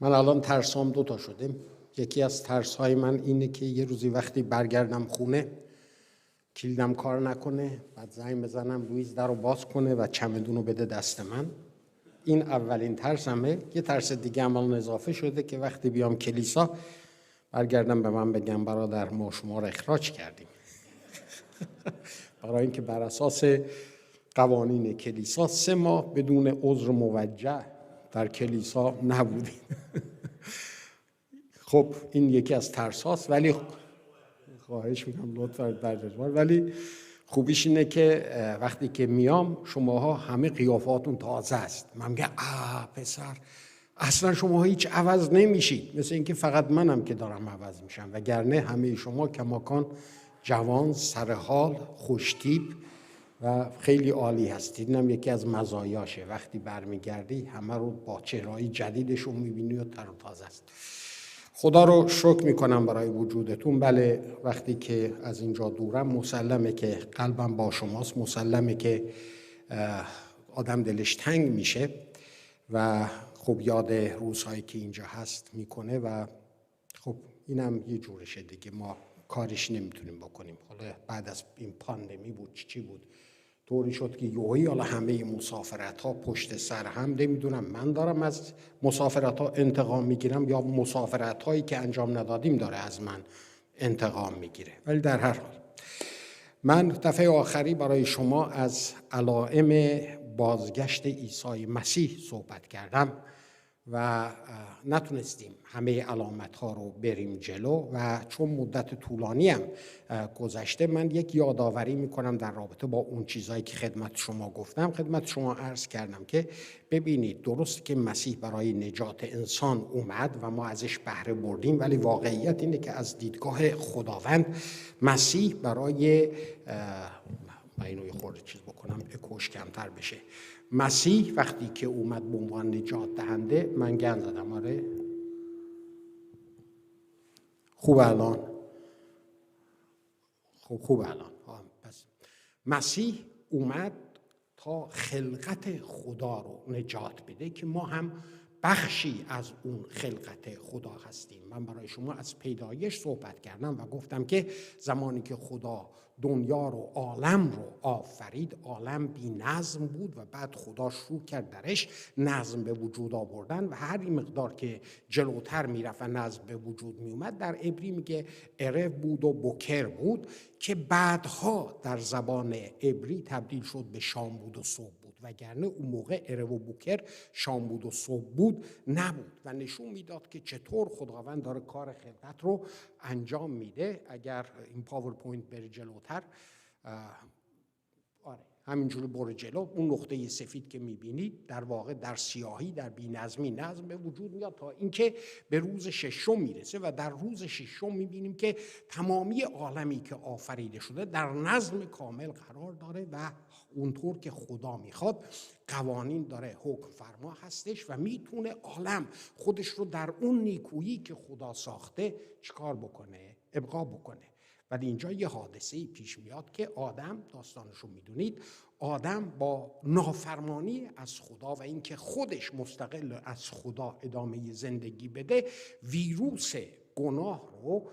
من الان ترسام 2 تا شده. یکی از ترس‌های من اینه که یه روزی وقتی برگردم خونه کلیدم کار نکنه، بعد زنگ بزنم لوئیس در رو باز کنه و چمدون رو بده دست من. این اولین ترسمه. یه ترس دیگه هم الان اضافه شده که وقتی بیام کلیسا برگردم به من بگم برادر ما شما رو اخراج کردیم. برای اینکه بر اساس قوانین کلیسا 3 ماه بدون عذر موجه در کلیسا نبودیم. خب این یکی از ترس هاست، ولی خواهش میکنم لطفا در اجبار. ولی خوبیش اینه که وقتی که میام شماها همه قیافاتون تازه است. من میگم پسر اصلا شماها هیچ عوض نمیشید، مثل اینکه فقط منم که دارم عوض میشم، وگرنه همه شما کماکان جوان، سرحال، خوشتیپ و خیلی عالی هستید. اینم یکی از مزایاشه، وقتی برمیگردی همه رو با چهره‌های جدیدشون میبینی و تر و تازه است. خدا رو شکر میکنم برای وجودتون. بله وقتی که از اینجا دورم مسلمه که قلبم با شماست، مسلمه که آدم دلش تنگ میشه و خب یاد روزهایی که اینجا هست میکنه و خب اینم یه جورشه دیگه، ما کارش نمیتونیم بکنیم. حالا بعد از این پاندمی بود چی بود، طوری شد که یوهی حالا همه مسافرت ها پشت سر هم، نمیدونم من دارم از مسافرت ها انتقام میگیرم یا مسافرت هایی که انجام ندادیم داره از من انتقام میگیره. ولی در هر حال من دفعه آخری برای شما از علائم بازگشت عیسی مسیح صحبت کردم و نتونستیم همه علامت ها رو بریم جلو و چون مدت طولانی هم گذشته من یک یادآوری میکنم در رابطه با اون چیزایی که خدمت شما گفتم. خدمت شما عرض کردم که ببینید درست که مسیح برای نجات انسان اومد و ما ازش بهره بردیم، ولی واقعیت اینه که از دیدگاه خداوند مسیح برای اینو یه خورده چیز بکنم اکوش کمتر بشه. مسیح وقتی که اومد به عنوان نجات دهنده، من گند زدم آره خوب الان خوب الان پس مسیح اومد تا خلقت خدا رو نجات بده که ما هم بخشی از اون خلقت خدا هستیم. من برای شما از پیدایش صحبت کردم و گفتم که زمانی که خدا دنیا رو عالم رو آفرید، عالم بی نظم بود و بعد خدا شروع کرد درش نظم به وجود آوردن و هر این مقدار که جلوتر میرفت و نظم به وجود می اومد، در عبری میگه اره بود و بکر بود که بعدها در زبان عبری تبدیل شد به شام بود و صبح بود، وگرنه اون موقع اره و بکر شام بود و صبح بود نبود و نشون میداد که چطور خداوند داره کار خلقت رو انجام میده. اگر این پاورپوینت بره جلوتر، آره همینجوری بره جلو، اون نقطه سفید که میبینید در واقع در سیاهی، در بی‌نظمی نظم به وجود میاد تا اینکه به روز 6 میرسه و در روز 6 میبینیم که تمامی عالمی که آفریده شده در نظم کامل قرار داره و اونطور که خدا میخواد قوانین داره، حکم فرما هستش و میتونه عالم خودش رو در اون نیکویی که خدا ساخته چیکار بکنه؟ ابقا بکنه. ولی اینجا یه حادثه‌ای پیش میاد که آدم، داستانشو میدونید، آدم با نافرمانی از خدا و اینکه خودش مستقل از خدا ادامه زندگی بده، ویروس گناه رو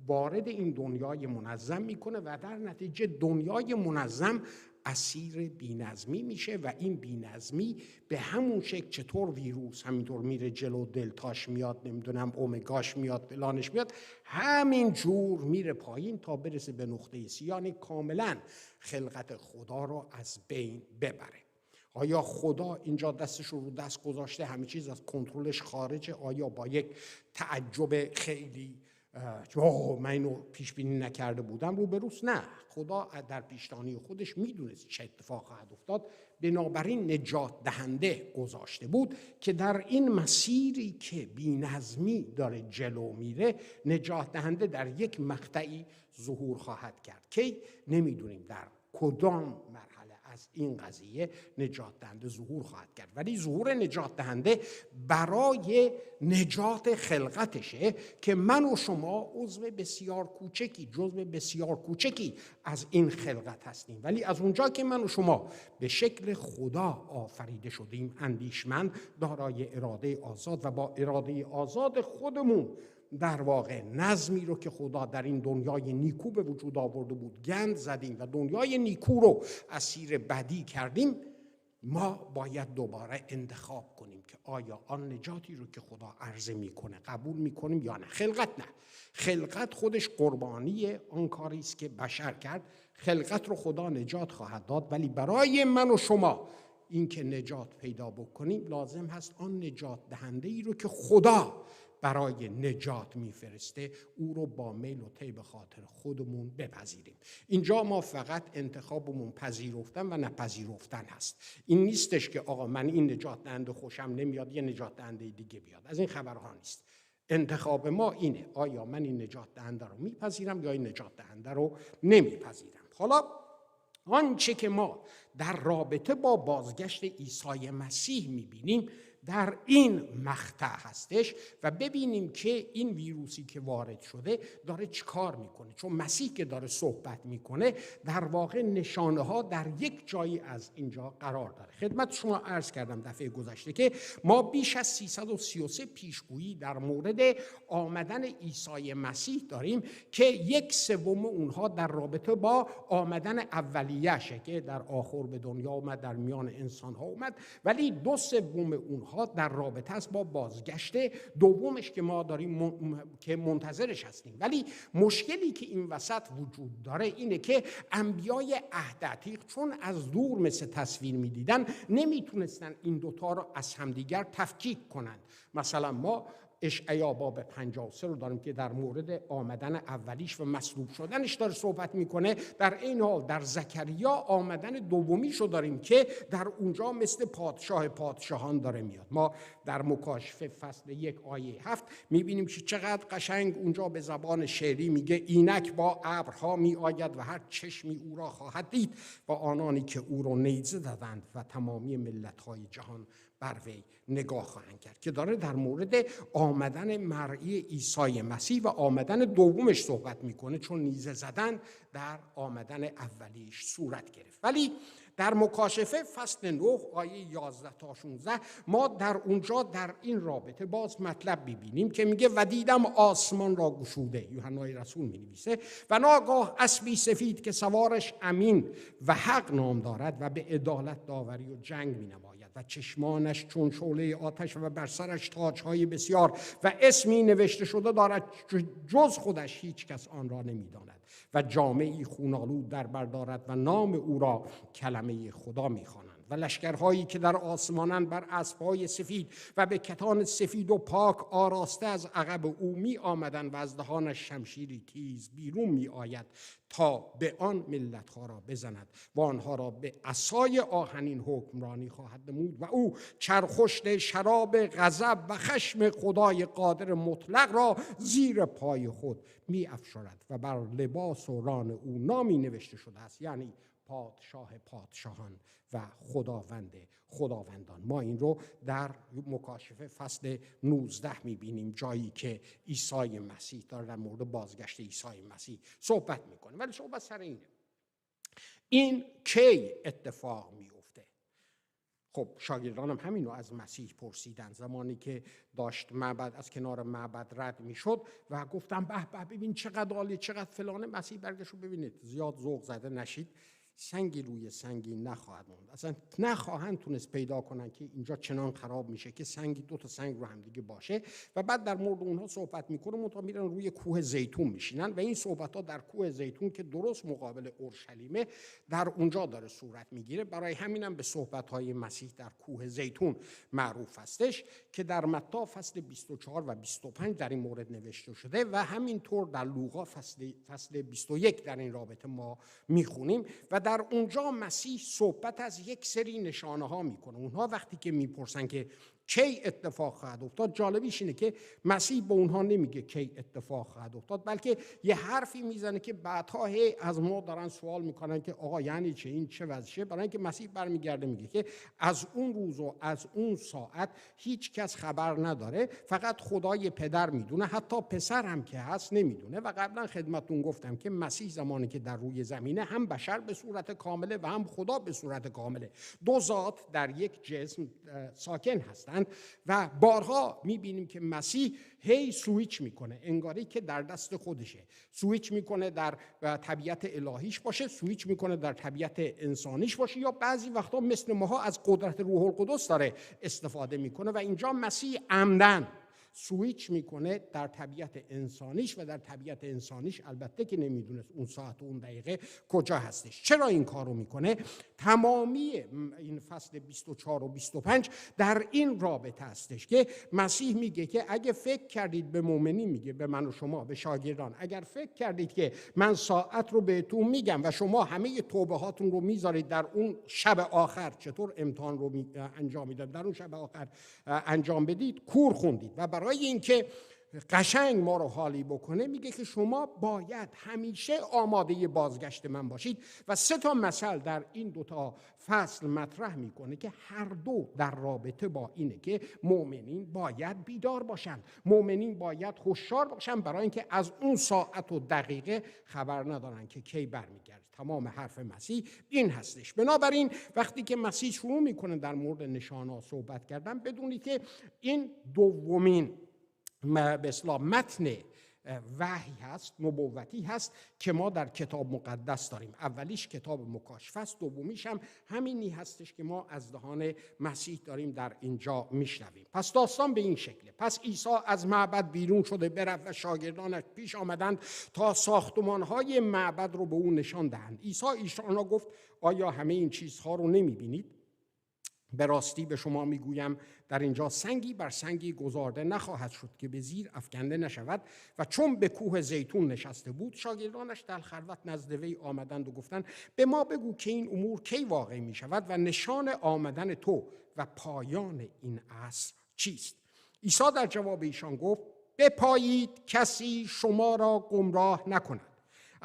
وارد این دنیای منظم میکنه و در نتیجه دنیای منظم اسیر بی‌نظمی میشه و این بی‌نظمی به همون شکل چطور ویروس همینطور میره جلو، دلتاش میاد، نمیدونم اومگاش میاد، فلانش میاد، همین جور میره پایین تا برسه به نقطه سیانی کاملا خلقت خدا رو از بین ببره. آیا خدا اینجا دستش رو دست گذاشته همه چیز از کنترلش خارجه؟ آیا با یک تعجب خیلی من اینو پیش بینی نکرده بودم روبروست؟ نه، خدا در پیشدانی خودش میدونست چه اتفاق خواهد افتاد، بنابراین نجات دهنده گذاشته بود که در این مسیری که بی‌نظمی داره جلو میره، نجات دهنده در یک مقطعی ظهور خواهد کرد. کی؟ نمیدونیم در کدام مرحله از این قضیه نجات دهنده ظهور خواهد کرد. ولی ظهور نجات دهنده برای نجات خلقتشه که من و شما جزو بسیار کوچکی از این خلقت هستیم. ولی از اونجا که من و شما به شکل خدا آفریده شدیم، اندیشمند، دارای اراده آزاد و با اراده آزاد خودمون در واقع نظمی رو که خدا در این دنیای نیکو به وجود آورده بود گند زدیم و دنیای نیکو رو اسیر بدی کردیم، ما باید دوباره انتخاب کنیم که آیا آن نجاتی رو که خدا عرضه میکنه قبول میکنیم یا نه. خلقت نه، خلقت خودش قربانی آن کاری است که بشر کرد. خلقت رو خدا نجات خواهد داد، ولی برای من و شما این که نجات پیدا بکنیم لازم هست آن نجات دهنده ای رو که خدا برای نجات میفرسته او رو با میل و طیب خاطر خودمون بپذیریم. اینجا ما فقط انتخابمون پذیرفتن و نپذیرفتن هست. این نیستش که آقا من این نجات دهنده خوشم نمیاد یه نجات دهنده دیگه بیاد. از این خبرها نیست. انتخاب ما اینه، آیا من این نجات دهنده رو میپذیرم یا این نجات دهنده رو نمیپذیرم. حالا آنچه که ما در رابطه با بازگشت عیسی مسیح میبینیم در این مقطع هستش و ببینیم که این ویروسی که وارد شده داره چیکار میکنه. چون مسیح که داره صحبت میکنه در واقع نشانه ها در یک جایی از اینجا قرار داره. خدمت شما عرض کردم دفعه گذشته که ما بیش از 333 پیشگویی در مورد آمدن عیسی مسیح داریم که 1/3 اونها در رابطه با آمدن اولیه‌شه که در آخر به دنیا اومد، در میان انسان ها اومد، ولی 2/3 اونها در رابطه است با بازگشت دومش که ما داریم که منتظرش هستیم. ولی مشکلی که این وسط وجود داره اینه که انبیای عهد عتیق چون از دور مثل تصویر میدیدن نمیتونستن این دوتا رو از همدیگر تفکیک کنند. مثلا ما اشعیا باب 53 رو داریم که در مورد آمدن اولیش و مصلوب شدنش داره صحبت میکنه. در این حال در زکریا آمدن دومیش رو داریم که در اونجا مثل پادشاه پادشاهان داره میاد. ما در مکاشفه فصل 1 آیه 7 میبینیم که چقدر قشنگ اونجا به زبان شعری میگه اینک با ابرها میآید و هر چشمی او را خواهد دید و آنانی که او رو نیزه زدند و تمامی ملت‌های جهان بر وی نگاه خواهند کرد، که داره در مورد آمدن مرئی عیسی مسیح و آمدن دومش صحبت میکنه، چون نیزه زدن در آمدن اولیش صورت گرفت. ولی در مکاشفه فصل 9 آیه 11 تا 16 ما در اونجا در این رابطه باز مطلب ببینیم که میگه و دیدم آسمان را گشوده، یوحنای رسول مینویسه، و ناگاه اسبی سفید که سوارش امین و حق نام دارد و به عدالت داوری و جنگ مینماید و چشمانش چون شعله آتش و بر سرش تاج‌های بسیار و اسمی نوشته شده دارد جز خودش هیچ کس آن را نمی‌داند و جامه‌ای خون‌آلود در بر دارد و نام او را کلمه خدا می‌خوانند و لشکرهایی که در آسمانند بر اسب‌های سفید و به کتان سفید و پاک آراسته از عقب او می آمدند و از دهانش شمشیری تیز بیرون می آید تا به آن ملت‌ها را بزند و آنها را به عصای آهنین حکمرانی خواهد نمود و او چرخشت شراب غضب و خشم خدای قادر مطلق را زیر پای خود می افشارد و بر لباس و ران او نامی نوشته شده است، یعنی پادشاه پادشاهان و خداوند خداوندان. ما این رو در مکاشفه فصل 19 میبینیم، جایی که عیسی مسیح داره در مورد بازگشت عیسی مسیح صحبت میکنه. ولی صحبت سر اینه، این کی اتفاق میفته؟ خب شاگردانم همین رو از مسیح پرسیدن زمانی که داشت معبد از کنار معبد رد میشد و گفتم به ببین چقدر عالی، چقدر فلانه. مسیح برگشت رو ببینید، زیاد ذوق زده نشید، سنگی روی سنگی نخواهد موند. اصلا نخواهند تونست پیدا کنن که اینجا چنان خراب میشه که سنگی 2 تا سنگ رو هم دیگه باشه. و بعد در مورد اونها صحبت میکنه، منتها میرن روی کوه زیتون میشینن و این صحبت ها در کوه زیتون که درست مقابل اورشلیمه در اونجا داره صورت میگیره. برای همینم به صحبت های مسیح در کوه زیتون معروف هستش که در متی فصل 24 و 25 در این مورد نوشته شده و همینطور در لوقا فصل 21 در این رابطه ما میخونیم. و در اونجا مسیح صحبت از یک سری نشانه ها میکنه. اونها وقتی که میپرسن که کی اتفاق خواهد افتاد، جالبیش اینه که مسیح به اونها نمیگه کی اتفاق خواهد افتاد، بلکه یه حرفی میزنه که بعدها از ما دارن سوال میکنن که آقا یعنی چه، این چه وضعشه؟ برای اینکه مسیح برمیگرده میگه که از اون روز و از اون ساعت هیچ کس خبر نداره، فقط خدای پدر میدونه، حتی پسر هم که هست نمیدونه. و قبلا خدمتتون گفتم که مسیح زمانی که در روی زمینه هم بشر به صورت کامله و هم خدا به صورت کامله، دو ذات در یک جسم ساکن هستند و بارها میبینیم که مسیح هی سویچ میکنه، انگاری که در دست خودشه، سویچ میکنه در طبیعت الهیش باشه، سویچ میکنه در طبیعت انسانیش باشه، یا بعضی وقتا مثل ماها از قدرت روح القدس داره استفاده میکنه. و اینجا مسیح عمدن سویچ میکنه در طبیعت انسانیش و در طبیعت انسانیش البته که نمیدونست اون ساعت و اون دقیقه کجا هستش. چرا این کارو میکنه؟ تمامی این فصل 24 و 25 در این رابطه هستش که مسیح میگه که اگه فکر کردید به مؤمنین، میگه به من و شما، به شاگردان، اگر فکر کردید که من ساعت رو بهتون میگم و شما همه توبه هاتون رو میذارید در اون شب آخر، چطور امتحان رو انجام میداد، در اون شب آخر انجام بدید، کور خوندید. و برای اینکه قشنگ ما رو حالی بکنه میگه که شما باید همیشه آماده بازگشت من باشید. و 3 مثل در این 2 فصل مطرح میکنه که هر دو در رابطه با اینه که مؤمنین باید بیدار باشن، مؤمنین باید هوشیار باشن، برای اینکه از اون ساعت و دقیقه خبر ندارن که کی برمیگرده. تمام حرف مسیح این هستش. بنابراین وقتی که مسیح شروع میکنه در مورد نشانه‌ها صحبت کردن، بدونید که این دومین به اصطلاح متن وحی هست، نبوتی هست که ما در کتاب مقدس داریم. اولیش کتاب مکاشفه است، دومیش هم همینی هستش که ما از دهان مسیح داریم در اینجا میشنویم. پس داستان به این شکله. پس عیسی از معبد بیرون شده، برفت و شاگردانش پیش آمدند تا ساختمانهای معبد رو به او نشان دهند. عیسی ایشان را گفت آیا همه این چیزها رو نمیبینید؟ به راستی به شما میگویم در اینجا سنگی بر سنگی گذارده نخواهد شد که به زیر افکنده نشود. و چون به کوه زیتون نشسته بود، شاگردانش در خلوت نزد وی آمدند و گفتند به ما بگو که این امور کی واقع می شود و نشان آمدن تو و پایان این عصر چیست؟ عیسی در جواب ایشان گفت بپایید کسی شما را گمراه نکند.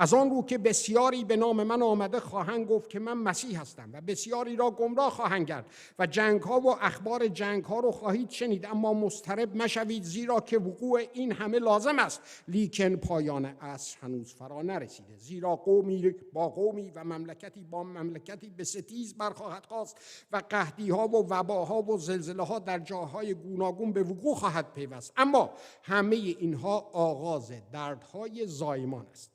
از آن رو که بسیاری به نام من آمده خواهند گفت که من مسیح هستم و بسیاری را گمراه خواهند کرد و جنگ‌ها و اخبار جنگ‌ها رو خواهید شنید، اما مضطرب مشوید، زیرا که وقوع این همه لازم است، لیکن پایان عصر هنوز فرا نرسیده. زیرا قومی با قومی و مملکتی با مملکتی به ستیز برخواهد خاست و قحطی‌ها و وباها و زلزله‌ها در جاهای گوناگون به وقوع خواهد پیوست. اما همه اینها آغاز دردهای زایمان است.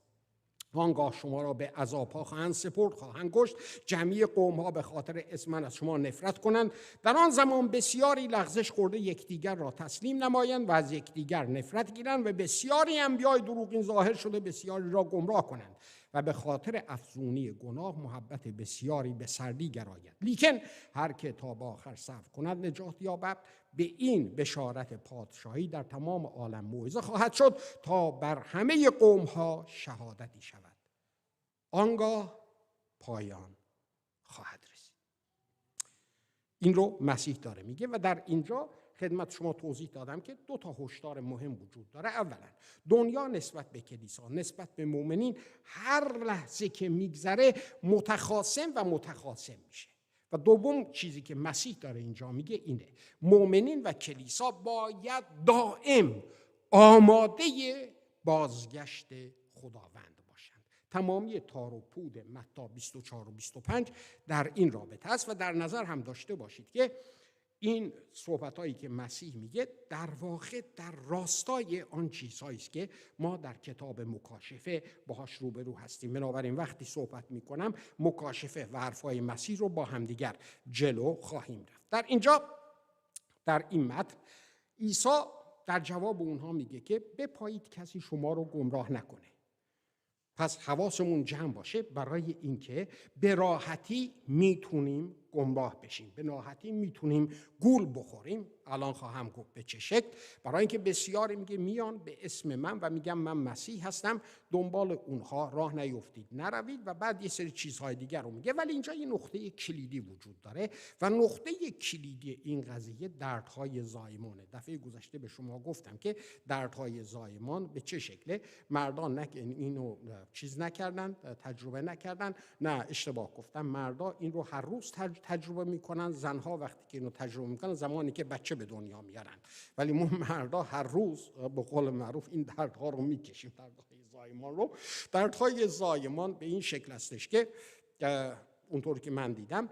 آنگاه شما را به عذاب‌ها خواهند سپرد، خواهند کشت، جمعی قوم‌ها به خاطر اسم من از شما نفرت کنند. در آن زمان بسیاری لغزش خورده یکدیگر را تسلیم نمایند و از یکدیگر نفرت گیرند و بسیاری انبیاء دروغین ظاهر شده بسیاری را گمراه کنند و به خاطر افزونی گناه محبت بسیاری به سردی گراید. لیکن هر که تا به آخر صبر کند نجات یابد. به این بشارت پادشاهی در تمام عالم موعظه خواهد شد تا بر همه قوم‌ها شهادتی شود. آنگاه پایان خواهد رسید. این رو مسیح داره میگه و در اینجا خدمت شما توضیح دادم که 2 هشدار مهم وجود داره. اولا دنیا نسبت به کلیسا، نسبت به مؤمنین هر لحظه که میگذره متخاصم و متخاصم میشه. و دوم چیزی که مسیح داره اینجا میگه اینه: مؤمنین و کلیسا باید دائم آماده بازگشت خداوند باشند. تمامی تار و پود متی 24 و 25 در این رابطه است. و در نظر هم داشته باشید که این صحبتایی که مسیح میگه در واقع در راستای آن چیزهایی است که ما در کتاب مکاشفه باهاش روبرو هستیم. بنابراین وقتی صحبت میکنم مکاشفه و حرفای مسیح رو با همدیگر جلو خواهیم رفت. در اینجا در این متن عیسی در جواب اونها میگه که بپایید کسی شما رو گمراه نکنه. پس حواسمون جمع باشه برای اینکه به راحتی میتونیم گمراه بشیم. به راحتی میتونیم گول بخوریم. الان خواهم گفت به چه شکل. برای اینکه بسیاری میگه میان به اسم من و میگم من مسیح هستم، دنبال اونها راه نیفتید، نروید و بعد یه سری چیزهای دیگر رو میگه. ولی اینجا یه نقطه کلیدی وجود داره و نقطه کلیدی این قضیه دردهای زایمانه. دفعه گذشته به شما گفتم که دردهای زایمان به چه شکله. مردان اینو چیز نکردن، تجربه نکردن. نه، اشتباه گفتم. مردا این رو هر روز تجربه میکنن. زنها وقتی که اینو تجربه میکنن زمانی که بچه به دنیا میارن. ولی ما مردا هر روز به قول معروف این دردها رو میکشیم. دردهای زایمان رو. دردهای زایمان به این شکل هستش که اونطور که من دیدم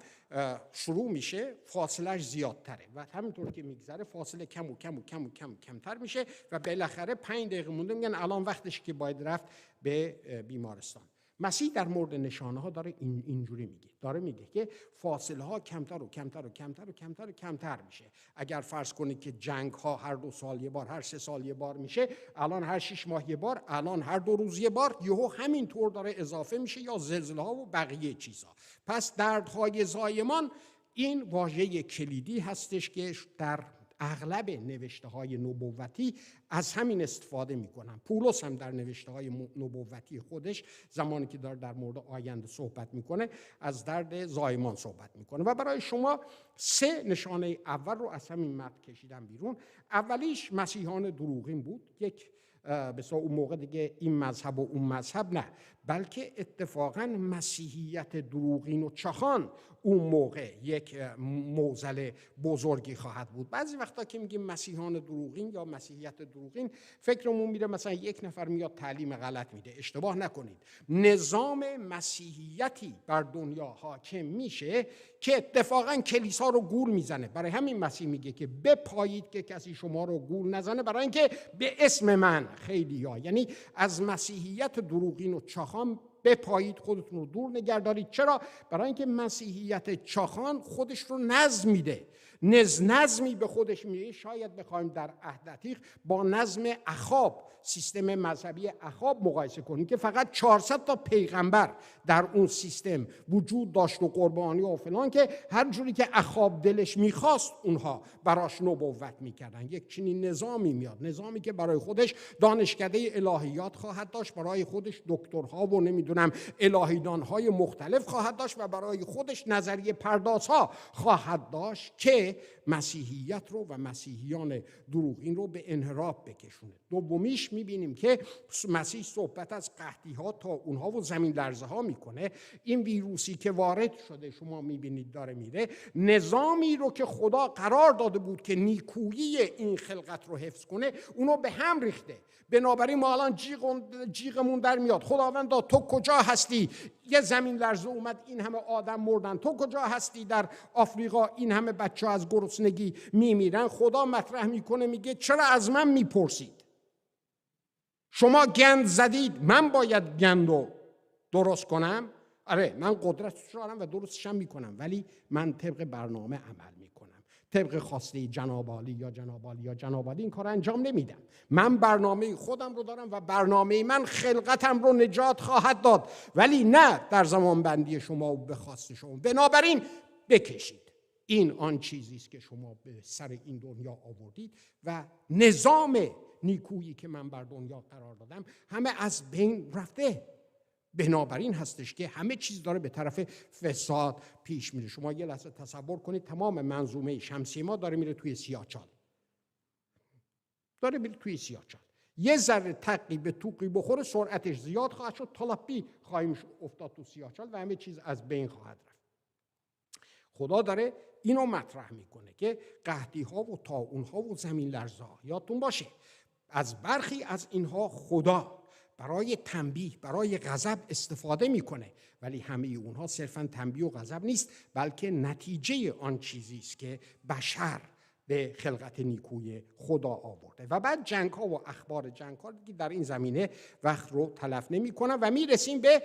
شروع میشه، فاصلهش زیادتره و همینطور که میگذره فاصله کم و کم و کم و کم کمتر میشه و بالاخره 5 دقیقه مونده میگن الان وقتش که باید رفت به بیمارستان. مسیح در مورد نشانه ها داره اینجوری میگه، داره میگه که فاصله ها کمتر و کمتر و کمتر و کمتر و کمتر میشه. اگر فرض کنید که جنگ ها هر 2 سال یه بار، هر 3 سال یه بار میشه، الان هر 6 ماه یه بار، الان هر 2 روز یه بار، یهو همین طور داره اضافه میشه، یا زلزله ها و بقیه چیزها. پس دردهای زایمان این واژه کلیدی هستش که در اغلب نوشته های نبوتی از همین استفاده میکنن. پولس هم در نوشته های نبوتی خودش زمانی که داره در مورد آینده صحبت میکنه از درد زایمان صحبت میکنه. و برای شما 3 نشانه اول رو از همین متن کشیدم بیرون. اولیش مسیحیان دروغین بود. یک بسیار اون موقع دیگه این مذهب و اون مذهب نه، بلکه اتفاقا مسیحیت دروغین و چخان اون موقع یک معضل بزرگی خواهد بود. بعضی وقتا که میگیم مسیحیان دروغین یا مسیحیت دروغین، فکرمون میره مثلا یک نفر میاد تعلیم غلط میده. اشتباه نکنید. نظام مسیحیتی بر دنیا حاکم میشه که اتفاقا کلیسا رو گول میزنه. برای همین مسیح میگه که بپایید که کسی شما رو گول نزنه، برای اینکه به اسم من خیلی‌ها، یعنی از مسیحیت دروغین و چاخان بپایید، خودتون رو دور نگه دارید. چرا؟ برای اینکه مسیحیت چاخان خودش رو نظم میده، نظمی به خودش میده. شاید بخوایم در عهد عتیق با نظم اخاب، سیستم مذهبی اخاب مقایسه کنیم که فقط 400 تا پیغمبر در اون سیستم وجود داشت و قربانی و فلان، که هر جوری که اخاب دلش میخواست اونها براش نبوت میکردن. یک چنین نظامی میاد، نظامی که برای خودش دانشکده الهیات خواهد داشت، برای خودش دکترها و نمیدونم الهیدانهای مختلف خواهد داشت و برای خودش نظریه پردازها خواهد داشت که مسیحیت رو و مسیحیان دروغین رو به انحراف بکشونه. دومیش میبینیم که مسیح صحبت از قحطی ها تا اونها و زمین لرزه ها میکنه. این ویروسی که وارد شده شما میبینید داره میره، نظامی رو که خدا قرار داده بود که نیکویی این خلقت رو حفظ کنه اونو به هم ریخته. بنابراین ما الان جیغمون در میاد خداوندا تو کجا هستی؟ یه زمین لرزه اومد این همه آدم مردن، تو کجا هستی؟ در آفریقا این همه بچه از گرسنگی میمیرن. خدا مطرح میکنه میگه چرا از من میپرسید؟ شما گند زدید، من باید گند رو درست کنم؟ آره، من قدرتش دارم و درستش هم میکنم، ولی من طبق برنامه عمل میکنم، طبق خواسته جناب عالی یا جناب عالی یا جناب عالی این کار انجام نمیدم. من برنامه خودم رو دارم و برنامه من خلقتم رو نجات خواهد داد، ولی نه در زمان بندی شما و به خواست شما. بنابراین بکشید. این آن چیزی است که شما به سر این دنیا آوردید و نظام نیکویی که من بر دنیا قرار دادم همه از بین رفته. بنابراین هستش که همه چیز داره به طرف فساد پیش میره. شما یه لحظه تصور کنید تمام منظومه شمسی ما داره میره توی سیاه‌چال. یه ذره تقی به توقی بخوره سرعتش زیاد خواهد شد، تلاپی خواهیم افتاد تو سیاه‌چال و همه چیز از بین خواهد رفت. خدا داره اینو مطرح میکنه که قحطی ها و طاعون ها و زمین لرزه ها، یادتون باشه از برخی از اینها خدا برای تنبیه، برای غضب استفاده میکنه، ولی همه اونها صرفاً تنبیه و غضب نیست، بلکه نتیجه آن چیزی است که بشر به خلقت نیکوی خدا آورده. و بعد جنگ ها و اخبار جنگ ها که در این زمینه وقت رو تلف نمیکنن و میرسیم به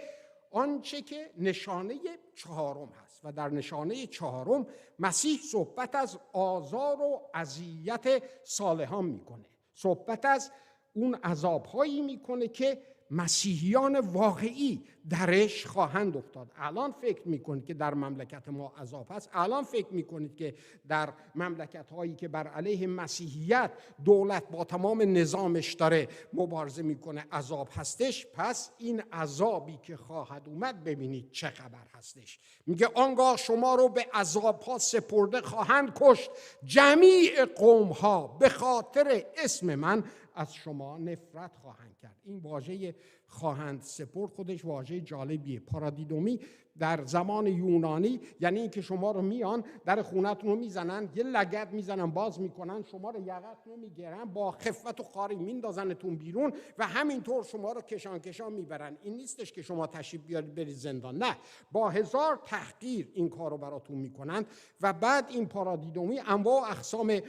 آنچه که نشانه 4 هست. و در نشانه 4 مسیح صحبت از آزار و اذیت صالحان میکنه، صحبت از اون عذابهایی میکنه که مسیحیان واقعی درش خواهند افتاد. الان فکر میکنید که در مملکت ما عذاب هست؟ الان فکر میکنید که در مملکت هایی که بر علیه مسیحیت دولت با تمام نظامش داره مبارزه میکنه عذاب هستش؟ پس این عذابی که خواهد اومد ببینید چه خبر هستش. میگه آنگاه شما رو به عذاب ها سپرده خواهند کشت، جمیع قوم ها به خاطر اسم من از شما نفرت خواهند کرد. این واژه خواهند سپرد خودش واژه جالبیه. پارادیدومی در زمان یونانی یعنی اینکه شما رو میان در خونتون رو میزنن، یه لگد میزنن، باز میکنن، شما رو یقتون رو میگیرن، با خفت و خاری میندازنتون بیرون و همینطور شما رو کشان میبرن. این نیستش که شما تشریف بیارید برید زندان، نه، با هزار تحقیر این کار رو براتون میکنن. و بعد این پارادیدومی انواع و اقسام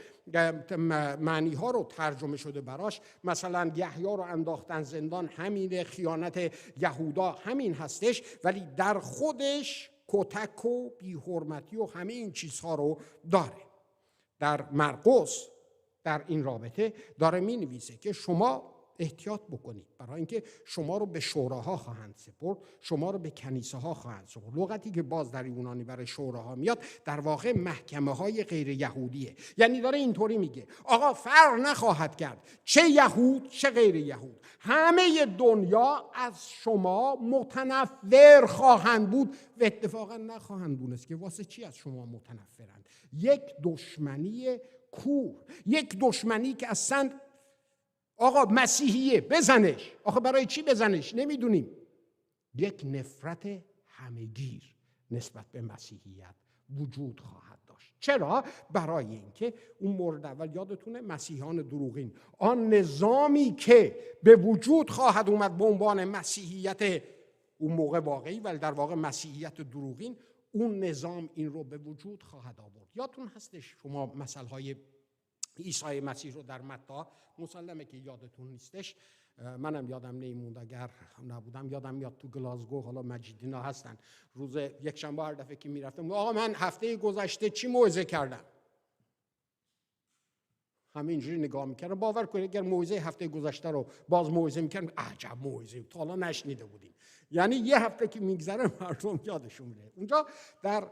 معنی ها رو ترجمه شده براش. مثلا یحیی رو انداختن زندان، همین خیانت یهودا همین هستش، ولی در خودش کتک و بی‌حرمتی و همه این چیزها رو داره. در مرقس در این رابطه داره می نویسه که شما احتیاط بکنید، برای اینکه شما رو به شوراها خواهند سپرد، شما رو به کنیسه ها خواهند سپرد. لغتی که باز در یونانی برای شوراها میاد در واقع محکمه های غیر یهودیه. یعنی داره اینطوری میگه آقا فرق نخواهد کرد چه یهود چه غیر یهود، همه دنیا از شما متنفر خواهند بود و اتفاقا نخواهند دونست که واسه چی از شما متنفرند. یک دشمنی کور، یک دشمنی که اصلا آقا مسیحیه بزنش، آخه برای چی بزنش نمیدونیم. یک نفرت همه‌گیر نسبت به مسیحیت وجود خواهد داشت. چرا؟ برای اینکه اون مورد اول یادتونه مسیحیان دروغین، آن نظامی که به وجود خواهد اومد به عنوان مسیحیت اون موقع واقعی ولی در واقع مسیحیت دروغین، اون نظام این رو به وجود خواهد آورد. یادتون هستش شما مثلهای عیسی مسیح رو در متی، مسلمه که یادتون نیستش، منم یادم نمیموند، اگر نبودم یادم میاد تو گلاسگو، حالا مجیدینا هستن، روز یکشنبه هر دفعه که میرفتم آقا من هفته گذشته چی موعظه کردم، همینجوری نگاه میکردم. باور کنید اگر موعظه هفته گذشته رو باز موعظه میکردم عجب موعظه تا حالا نشنیده بودیم. یعنی یه هفته که میگذره مردم یادشون میره. اونجا در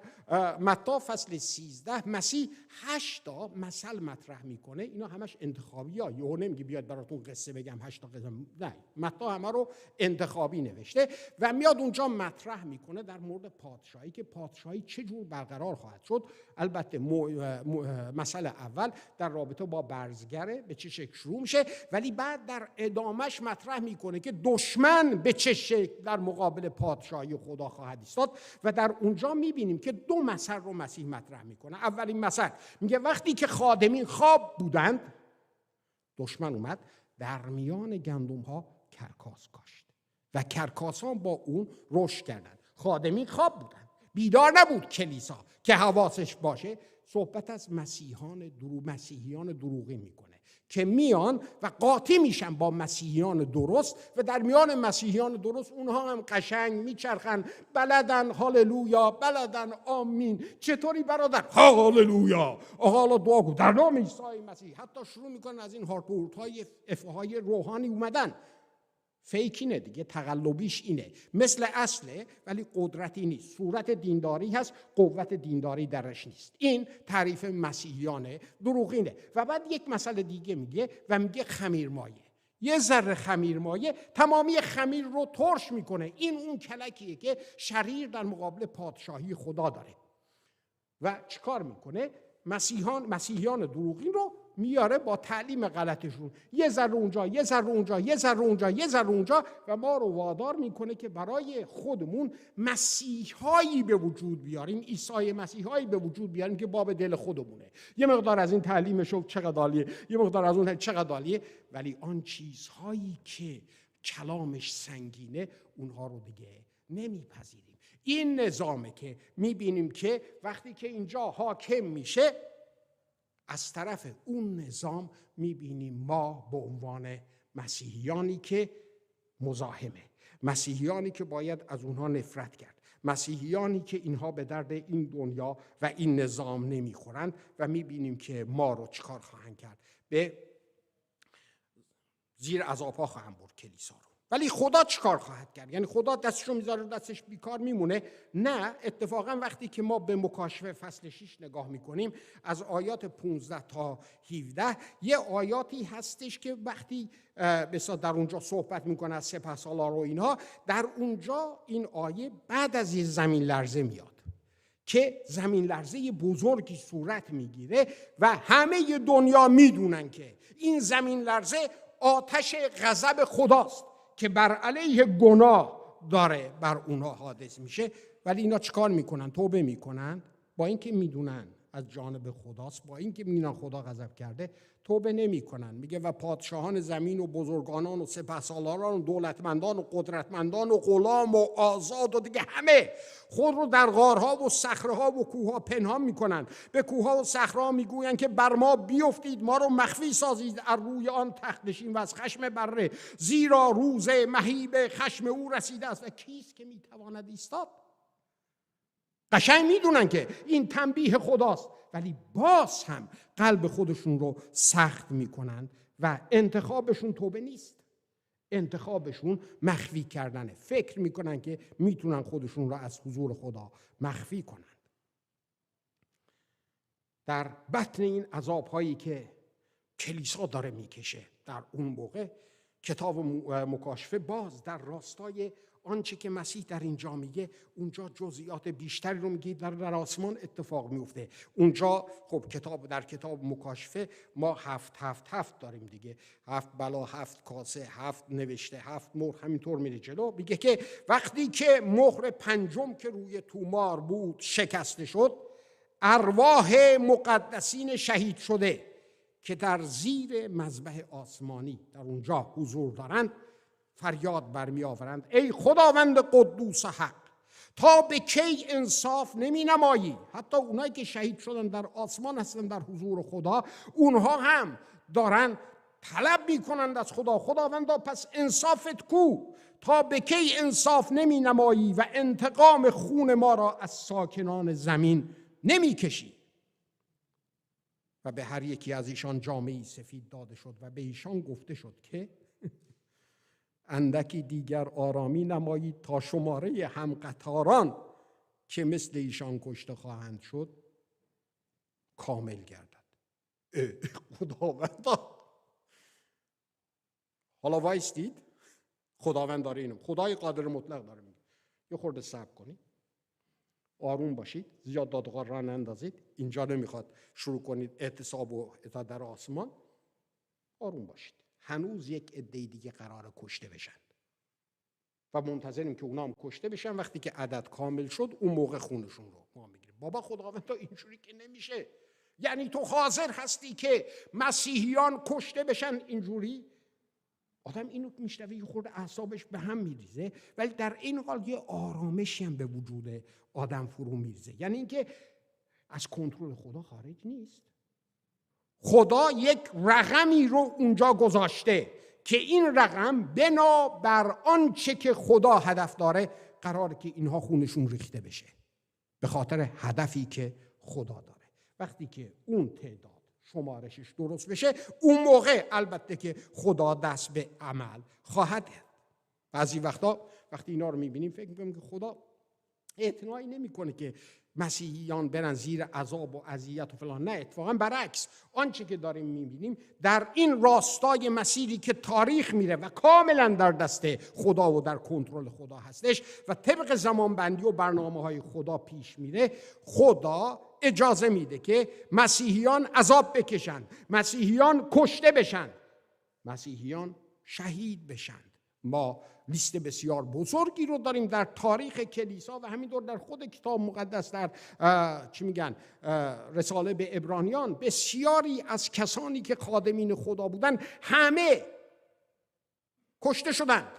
متی فصل 13 مسیح 8 تا مثل مطرح میکنه. اینا همش انتخابی ها، یهو نمیگه بیاد براتون قصه بگم 8 تا قصه، نه، متی همه رو انتخابی نوشته و میاد اونجا مطرح میکنه در مورد پادشاهی که پادشاهی چه جور برقرار خواهد شد. البته مثل اول در رابطه با برزگره به چه شکل شروع میشه، ولی بعد در ادامش مطرح میکنه که دشمن به چه شکل در مقابل پادشاهی خدا خواهد ایستاد و در اونجا میبینیم که 2 مثل رو مسیح مطرح میکنه. اولین مثل میگه وقتی که خادمین خواب بودند دشمن اومد در میان گندم ها کرکاس کاشت و کرکاسان با اون رشد کردند. خادمین خواب بودند، بیدار نبود کلیسا که حواسش باشه. صحبت از مسیحیان دروغین میکنه که میان و قاطی میشن با مسیحیان درست و در میان مسیحیان درست اونها هم قشنگ میچرخن، بلدن هاللویا، بلدن آمین. چطوری برادر؟ هاللویا، حالا دعا کن در نام عیسی مسیح. حتی شروع میکنن از این هارپورت‌های افهای روحانی اومدن. فیکینه دیگه، تقلبیش اینه، مثل اصله ولی قدرتی نیست. صورت دینداری هست، قوت دینداری درش نیست. این تعریف مسیحیان دروغینه. و بعد یک مسئله دیگه میگه و میگه خمیرمایه. یه ذره خمیرمایه تمامی خمیر رو ترش میکنه. این اون کلکیه که شریر در مقابل پادشاهی خدا داره. و چیکار میکنه؟ مسیحیان دروغین رو میاره با تعلیم غلطشون، یه ذره اونجا، یه ذره اونجا، یه ذره اونجا، یه ذره اونجا، و ما رو وادار میکنه که برای خودمون مسیحایی به وجود بیاریم، عیسی مسیحایی به وجود بیاریم که باب دل خودمونه. یه مقدار از این تعلیمشو چقدر عالیه، یه مقدار از اون چقدر عالیه، ولی آن چیزهایی که کلامش سنگینه اونها رو دیگه نمیپذیریم. این نظامه که میبینیم که وقتی که اینجا حاکم میشه، از طرف اون نظام میبینیم ما به عنوان مسیحیانی که مزاحمه، مسیحیانی که باید از اونها نفرت کرد، مسیحیانی که اینها به درد این دنیا و این نظام نمیخورند و میبینیم که ما رو چیکار خواهند کرد؟ به زیر عذاب‌ها خواهند برد کلیسا رو. ولی خدا چیکار خواهد کرد؟ یعنی خدا دستشو میذاره دستش بیکار میمونه؟ نه، اتفاقا وقتی که ما به مکاشفه فصل 6 نگاه میکنیم از آیات 15 تا 17 یه آیاتی هستش که وقتی بسا در اونجا صحبت میکنه از سپهسالار و اینها، در اونجا این آیه بعد از یه زمین لرزه میاد که زمین لرزه بزرگی صورت میگیره و همه دنیا میدونن که این زمین لرزه آتش غضب خداست که بر علیه گناه داره بر اونها حادث میشه. ولی اینا چیکار میکنن؟ توبه میکنن، با اینکه میدونن از جانب خداست، با اینکه میدونن خدا غضب کرده، توبه نمیکنن. میگه و پادشاهان زمین و بزرگانان و سپهسالاران و دولتمندان و قدرتمندان و غلام و آزاد و دیگه همه خود رو در غارها و صخره‌ها و کوه‌ها پنهان میکنن. به کوه‌ها و صخره‌ها میگوین که بر ما بیفتید، ما رو مخفی سازید از روی آن تخت نشین و از خشم بره، زیرا روز مهیب خشم او رسیده است و کیست که میتواند ایستاد؟ قشنگ میدونن که این تنبیه خداست، ولی باز هم قلب خودشون رو سخت میکنن و انتخابشون توبه نیست، انتخابشون مخفی کردنه. فکر میکنن که میتونن خودشون رو از حضور خدا مخفی کنن. در بطن این عذاب‌هایی که کلیسا داره میکشه در اون موقع، کتاب مکاشفه باز در راستای آنچه که مسیح در اینجا میگه، اونجا جزئیات بیشتری رو میگه در آسمان اتفاق میفته. اونجا خب در کتاب مکاشفه ما 7 داریم دیگه، 7 بلا، 7 کاسه، 7 نوشته، 7 مهر، همینطور میره جلو. میگه که وقتی که مهر پنجم که روی تومار بود شکسته شد، ارواح مقدسین شهید شده که در زیر مذبح آسمانی در اونجا حضور دارند فریاد برمی آورند ای خداوند قدوس حق، تا به کی انصاف نمی نمایی؟ حتی اونایی که شهید شدن در آسمان هستن در حضور خدا، اونها هم دارن طلب می کنند از خدا خداوندا پس انصافت کو؟ تا به کی انصاف نمی نمایی و انتقام خون ما را از ساکنان زمین نمی کشی؟ و به هر یکی از ایشان جامه‌ای سفید داده شد و به ایشان گفته شد که اندکی دیگر آرامی نمایید تا شماره همقطاران که مثل ایشان کشته خواهند شد کامل گردد. خداوندا، حالا وایستید، خداوند داره اینو، خدای قادر مطلق داره میگه یه خورده صبر کنید، آروم باشید، زیاد داد و غار را نندازید. اینجا نمیخواد شروع کنید اعتصاب و اطاعت در آسمان. آروم باشید، هنوز یک عده دیگه قراره کشته بشن و منتظریم که اونا هم کشته بشن. وقتی که عدد کامل شد اون موقع خونشون رو ما میگیریم. بابا خداوند تا اینجوری که نمیشه، یعنی تو حاضر هستی که مسیحیان کشته بشن اینجوری؟ آدم اینو میشنوه یه خورده اعصابش به هم میریزه، ولی در این حال یه آرامشی هم به وجود آدم فرو میریزه. یعنی اینکه از کنترل خدا خارج نیست. خدا یک رقمی رو اونجا گذاشته که این رقم بنا بر آنچه که خدا هدف داره قراره که اینها خونشون ریخته بشه به خاطر هدفی که خدا داره. وقتی که اون تعداد شمارشش درست بشه اون موقع البته که خدا دست به عمل خواهد کرد. بعضی وقتا وقتی اینا رو میبینیم فکر میکنیم که خدا اعتنایی نمیکنه که مسیحیان برن زیر عذاب و اذیت و فلان. نه، اتفاقا برعکس، آنچه که داریم میبینیم در این راستای مسیری که تاریخ میره و کاملا در دست خدا و در کنترل خدا هستش و طبق زمانبندی و برنامه‌های خدا پیش میره، خدا اجازه میده که مسیحیان عذاب بکشن، مسیحیان کشته بشن، مسیحیان شهید بشن. ما لیست بسیار بزرگی رو داریم در تاریخ کلیسا و همینطور در خود کتاب مقدس، در رساله به عبرانیان. بسیاری از کسانی که خادمین خدا بودن همه کشته شدند.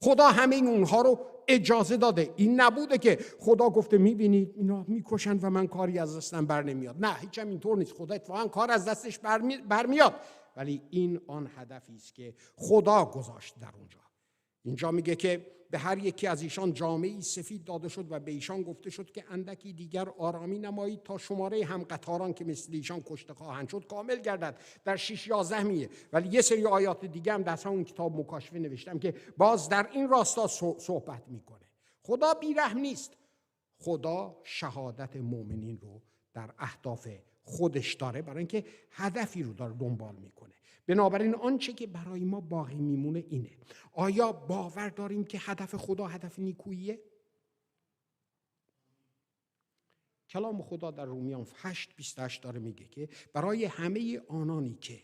خدا همه اونها رو اجازه داده. این نبوده که خدا گفته میبینید اینا میکشن و من کاری از دستم بر نمیاد. نه، هیچ هم اینطور نیست. خدا اتفاقا کار از دستش برمیاد، ولی این آن هدفی است که خدا گذاشت در اونجا. اینجا میگه که به هر یکی از ایشان جامه‌ای سفید داده شد و به ایشان گفته شد که اندکی دیگر آرامی نمایید تا شماره هم قطاران که مثل ایشان کشته خواهند شد کامل گردد. در 6:11 میه. ولی یه سری آیات دیگه هم در همون کتاب مکاشفه نوشتم که باز در این راستا صحبت میکنه. خدا بیرحم نیست. خدا شهادت مؤمنین رو در اهداف خودش داره، برای اینکه هدفی رو داره دنبال میکنه. بنابراین آنچه که برای ما باقی میمونه اینه: آیا باور داریم که هدف خدا هدف نیکوییه؟ کلام خدا در رومیان 8:28 داره میگه که برای همه آنانی که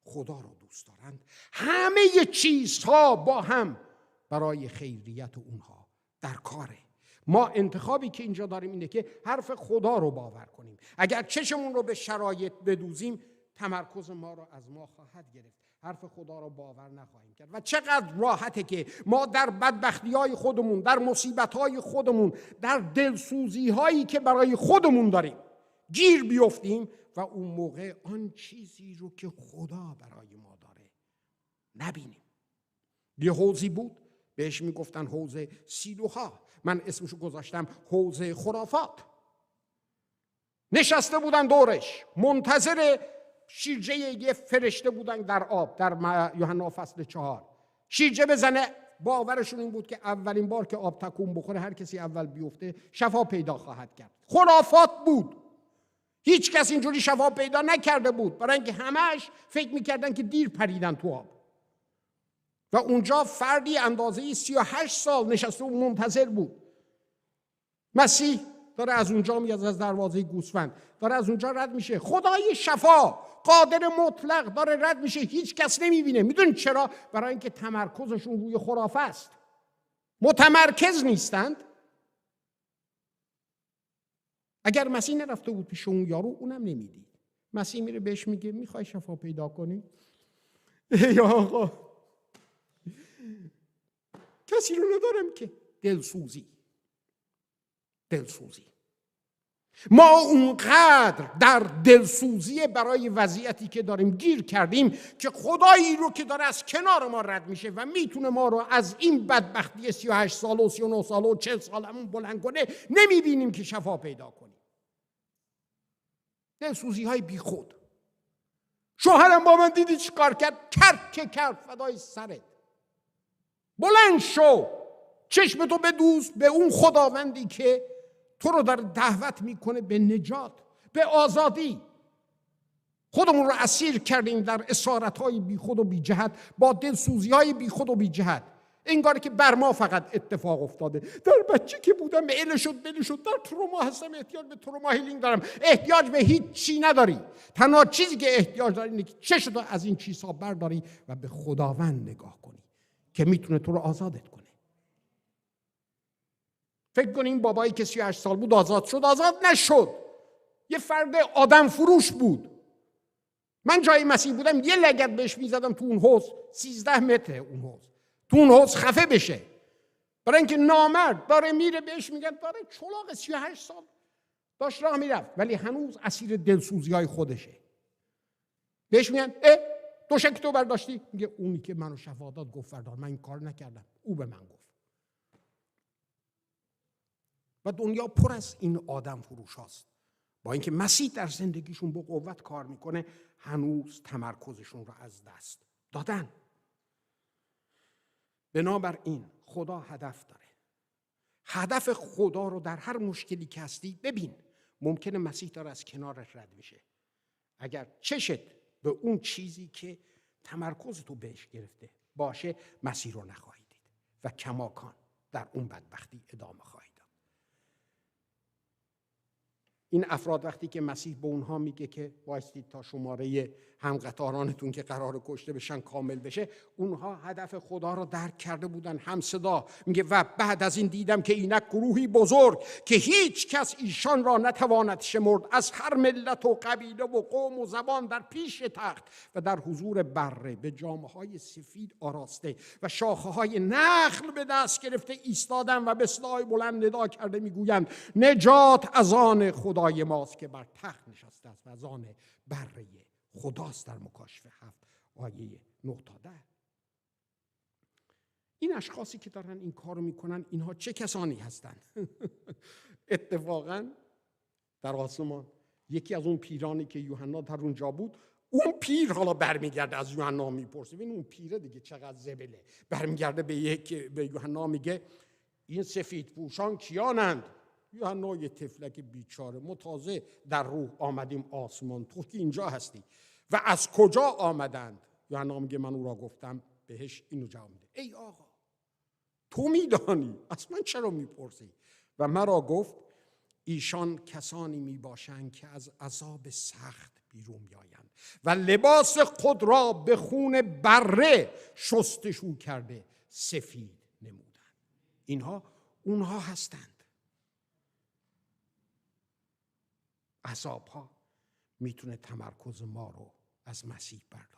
خدا را دوست دارند همه چیزها با هم برای خیریت اونها در کاره. ما انتخابی که اینجا داریم اینه که حرف خدا رو باور کنیم. اگر چشمون رو به شرایط بدوزیم تمرکز ما رو از ما خواهد گرفت. حرف خدا رو باور نخواهیم کرد. و چقدر راحته که ما در بدبختی‌های خودمون، در مصیبت‌های خودمون، در دلسوزی‌هایی که برای خودمون داریم گیر بیفتیم و اون موقع آن چیزی رو که خدا برای ما داره نبینیم. یه حوضی بود بهش میگفتن حوض سیلوها، من اسمشو گذاشتم حوض خرافات. نشسته بودن دورش منتظر شیرجه یه فرشته بودن در آب، در یوحنا فصل 4 شیرجه بزنه. باورشون این بود که اولین بار که آب تکون بخوره هر کسی اول بیفته شفا پیدا خواهد کرد. خرافات بود. هیچ کس اینجوری شفا پیدا نکرده بود، برای اینکه همش فکر میکردن که دیر پریدن تو آب. و اونجا فردی اندازه 38 سال نشسته و منتظر بود. مسیح داره از اونجا میاد، از دروازه گوسفند داره از اونجا رد میشه. خدای شفا قادر مطلق داره رد میشه، هیچ کس نمیبینه. میدونید چرا؟ برای اینکه تمرکزشون روی خرافه است، متمرکز نیستند. اگر مسیح نرفته بود پیش اون یارو اونم نمیدید. مسیح میره بهش میگه میخوای شفا پیدا کنی؟ یا آقا کسی رو ندارم که. دلسوزی. ما اونقدر در دلسوزی برای وضعیتی که داریم گیر کردیم که خدایی رو که داره از کنار ما رد میشه و میتونه ما رو از این بدبختی 38 سال و 39 سال و 40 سالمون بلند کنه نمیبینیم که شفا پیدا کنیم. دلسوزی های بی خود. شوهرم با من دیدی چیکار کرد؟ کرد فدای سرت. بلند شو، چشمتو بدوز به اون خداوندی که تو رو داره دعوت میکنه به نجات، به آزادی. خودمون رو اسیر کردیم در اسارت‌های بی خود و بی جهت، با دلسوزی‌های بی خود و بی جهت. انگار که بر ما فقط اتفاق افتاده. در بچه که بودم اله شد در تروما هستم، احتیاج به تروما هیلینگ دارم. احتیاج به هیچ چی نداری. تنها چیزی که احتیاج داری اینه که چشمتو از این چیزها برداری و به خداوند نگاه کنی که میتونه تو رو آزادت کنه. فکر کنی این بابایی که 38 سال بود آزاد شد؟ آزاد نشد. یه فرد آدم فروش بود. من جای مسیح بودم یه لگد بهش میزدم تو اون حوض، 13 متر اون حوض، تو اون حوض خفه بشه. برای اینکه نامرد داره میره، بهش میگن داره چلاق 38 سال داشت راه میرفت ولی هنوز اسیر دلسوزی های خودشه. بهش میگن دوشک تو برداشتی؟ میگه اونی که منو شفا داد گفت فردار، من این کار نکردم، او به من گفت. و دنیا پر از این آدم فروش هاست. با اینکه مسیح در زندگیشون با قوت کار میکنه هنوز تمرکزشون رو از دست دادن. بنابراین خدا هدف داره. هدف خدا رو در هر مشکلی که هستی ببین. ممکنه مسیح داره از کنارش رد میشه. اگر چشت به اون چیزی که تمرکز تو بهش گرفته باشه مسیح رو نخواهی دید و کماکان در اون بدبختی ادامه خواهی داد. این افراد وقتی که مسیح به اونها میگه که وایستید تا شماره همقطارانتون که قرار کشته بشن کامل بشه، اونها هدف خدا رو درک کرده بودن. همصدا میگه و بعد از این دیدم که اینک گروهی بزرگ که هیچ کس ایشان را نتواند شمرد، از هر ملت و قبیله و قوم و زبان در پیش تخت و در حضور بره به جامه‌های سفید آراسته و شاخه‌های نخل به دست گرفته ایستادن و به صدای بلند ندا کرده میگویند نجات از آن خدای ماست که بر تخت نشسته است و از آن بره خداست. در مکاشفه 7 آیه 9 تا 10. این اشخاصی که دارن این کارو میکنن اینها چه کسانی هستند؟ اتفاقا در آسمان یکی از اون پیرانی که یوحنا در اونجا بود، اون پیر حالا برمیگرده از یوحنا میپرسه، ببین اون پیره دیگه چقدر زبله، برمیگرده به یوحنا میگه این سفید پوشان کیانند؟ یوحنا یه طفلک بیچاره، ما تازه در روح آمدیم آسمان، تو که اینجا هستی و از کجا آمدند؟ یوحنا میگه من او را گفتم. بهش اینو جواب میده، ای آقا تو میدانی، از من چرا میپرسی؟ و مرا گفت ایشان کسانی میباشند که از عذاب سخت بیرون میآیند و لباس خود را به خون بره شستشو کرده سفید نمودند. اینها اونها هستند. عذاب ها میتونه تمرکز ما رو از مسیح برداره.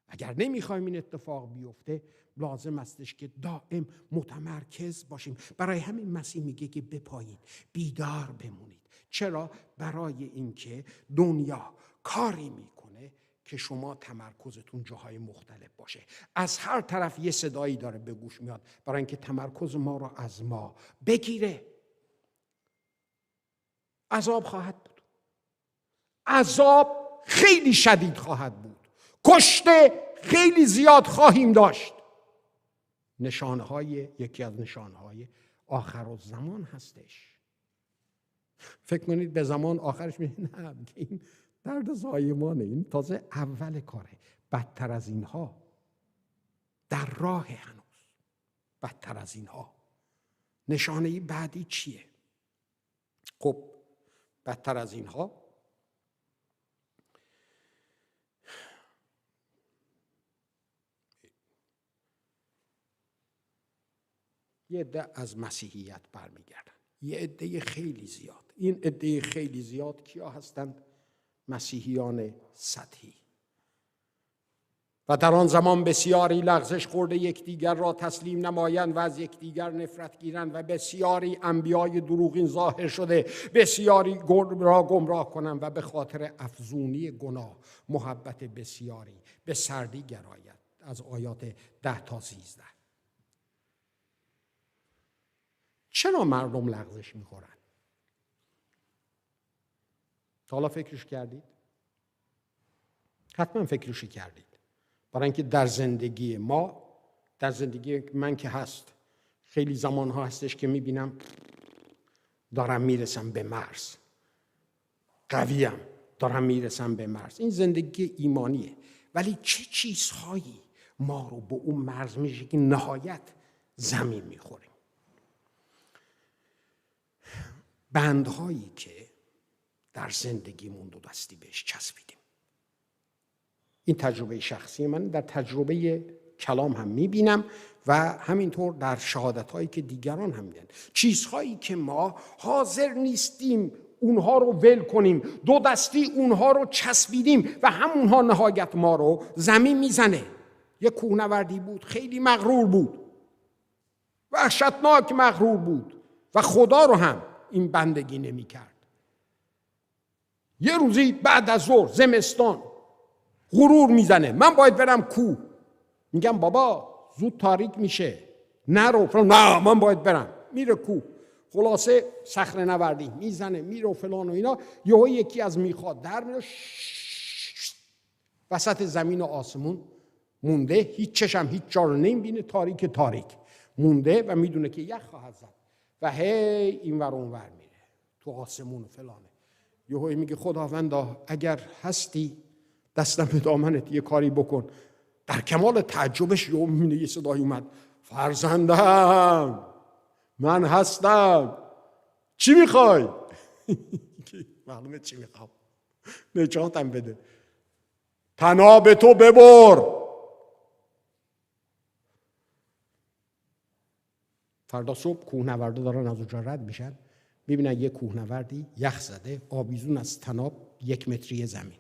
اگر نمیخوایم این اتفاق بیفته لازم استش که دائم متمرکز باشیم. برای همین مسیح میگه که بپایید، بیدار بمونید. چرا؟ برای اینکه دنیا کاری میکنه که شما تمرکزتون جاهای مختلف باشه. از هر طرف یه صدایی داره به گوش میاد برای اینکه تمرکز ما رو از ما بگیره. عذاب خواهد بود. عذاب خیلی شدید خواهد بود. کشته خیلی زیاد خواهیم داشت. یکی از نشانهای آخرالزمان هستش. فکر کنید به زمان آخرش میگه نه، این درد زایمانه، این تازه اول کاره. بدتر از اینها در راه، هنوز بدتر از اینها. نشانه بعدی چیه؟ خب بدتر از اینها یه عده از مسیحیت برمیگردن، یه عده خیلی زیاد. این عده خیلی زیاد کیا هستند؟ مسیحیان سطحی. و در آن زمان بسیاری لغزش خورده یکدیگر را تسلیم نمایند و از یکدیگر نفرت گیرند و بسیاری انبیای دروغین ظاهر شده بسیاری را گمراه کنند و به خاطر افزونی گناه محبت بسیاری به سردی گراید. از آیات 10 تا 13. چرا مردم لغزش میخورن؟ حالا فکرش کردید؟ حتما فکرش کردید. برای اینکه در زندگی ما، در زندگی من که هست، خیلی زمانها هستش که میبینم دارم میرسم به مرز، قویم، دارم میرسم به مرز. این زندگی ایمانیه. ولی چه چیزهایی ما رو به اون مرز میشه که نهایت زمین میخوریم؟ بندهایی که در زندگیمون دو دستی بهش چسبیدیم. این تجربه شخصی من، در تجربه کلام هم میبینم و همینطور در شهادت‌هایی که دیگران هم میدن. چیزهایی که ما حاضر نیستیم اونها رو ول کنیم، دو دستی اونها رو چسبیدیم و همونها نهایت ما رو زمین میزنه. یک کوهنوردی بود، خیلی مغرور بود، وحشتناک مغرور بود و خدا رو هم این بندگی نمی کرد. یه روزی بعد از ظهر زمستان غرور میزنه، من باید برم کوه. میگم بابا زود تاریک میشه، نرو. نه من باید برم. میره کوه. خلاصه صخره نوردی میزنه، میره و فلان و اینا. یهو یکی از میخات در میره، وسط زمین و آسمون مونده، هیچ چشم هیچ جا رو نمیبینه، تاریک مونده و میدونه که یخ خواهد زد و هی این ور اون ور میره تو آسمون و فلانه. یهو میگه خداوندا اگر هستی دستم به دامنت یه کاری بکن. در کمال تعجبش یهو میبینه یه صدای اومد، فرزندم من هستم، چی میخوای؟ معلومه چی میخوام، نجاتم بده، طناب تو ببر. فردا صبح کوهنوردا دارن از اونجا رد میشن، میبینن یه کوهنوردی یخ زده، آویزون از طناب 1 متری زمین.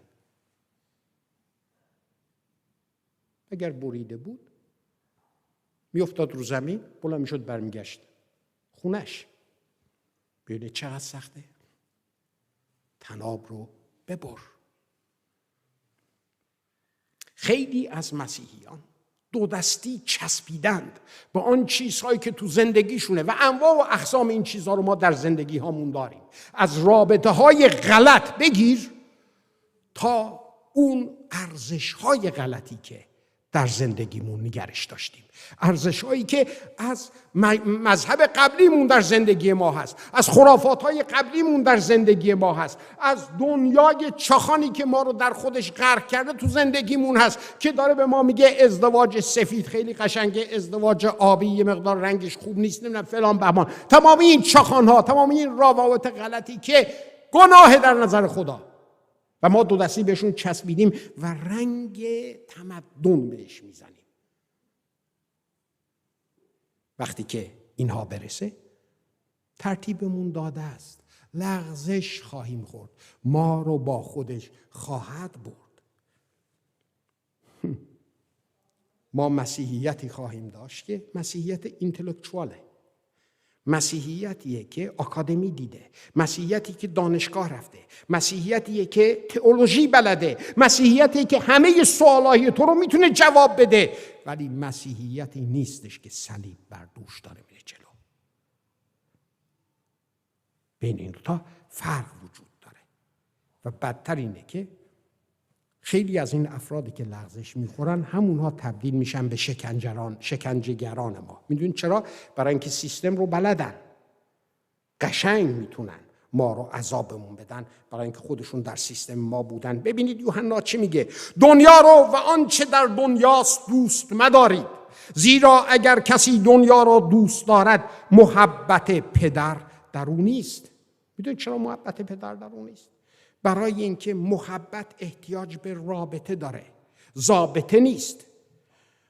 اگر بریده بود میافتاد رو زمین، بلند میشد برمیگشت خونش. ببینید چقدر سخته. طناب رو ببر. خیلی از مسیحیان دو دستی چسبیدند به آن چیزهایی که تو زندگیشونه و انواع و اقسام این چیزها رو ما در زندگی هامون داریم. از رابطه های غلط بگیر تا اون ارزش های غلطی که در زندگیمون نگرش داشتیم، ارزش هایی که از مذهب قبلیمون در زندگی ما هست، از خرافات های قبلیمون در زندگی ما هست، از دنیای چاخانی که ما رو در خودش غرق کرده تو زندگیمون هست که داره به ما میگه ازدواج سفید خیلی قشنگه، ازدواج آبی یه مقدار رنگش خوب نیست، نمیدونم فلان بهمان. تمام این چاخان ها، تمام این روابط غلطی که گناه در نظر خدا و ما دو دستی بهشون چسبیدیم و رنگ تمدن بهش میزنیم. وقتی که اینها برسه ترتیبمون داده است، لغزش خواهیم خورد، ما رو با خودش خواهد برد. ما مسیحیتی خواهیم داشت که مسیحیت اینتלקچواله، مسیحیتیه که آکادمی دیده، مسیحیتی که دانشگاه رفته، مسیحیتیه که تئولوژی بلده، مسیحیتی که همه سوالای تو رو میتونه جواب بده، ولی مسیحیتی نیستش که صلیب بر دوش داره میره جلو. بین این دوتا فرق وجود داره و بدتر اینه که خیلی از این افرادی که لغزش میخورن همونها تبدیل میشن به شکنجهگران ما. میدونید چرا؟ برای اینکه سیستم رو بلدن، قشنگ میتونن ما رو عذابمون بدن، برای اینکه خودشون در سیستم ما بودن. ببینید یوحنا چی میگه؟ دنیا رو و آنچه در دنیاست دوست مدارید، زیرا اگر کسی دنیا رو دوست دارد محبت پدر در او نیست. میدونید چرا محبت پدر در او نیست؟ برای اینکه محبت احتیاج به رابطه داره، ضابطه نیست.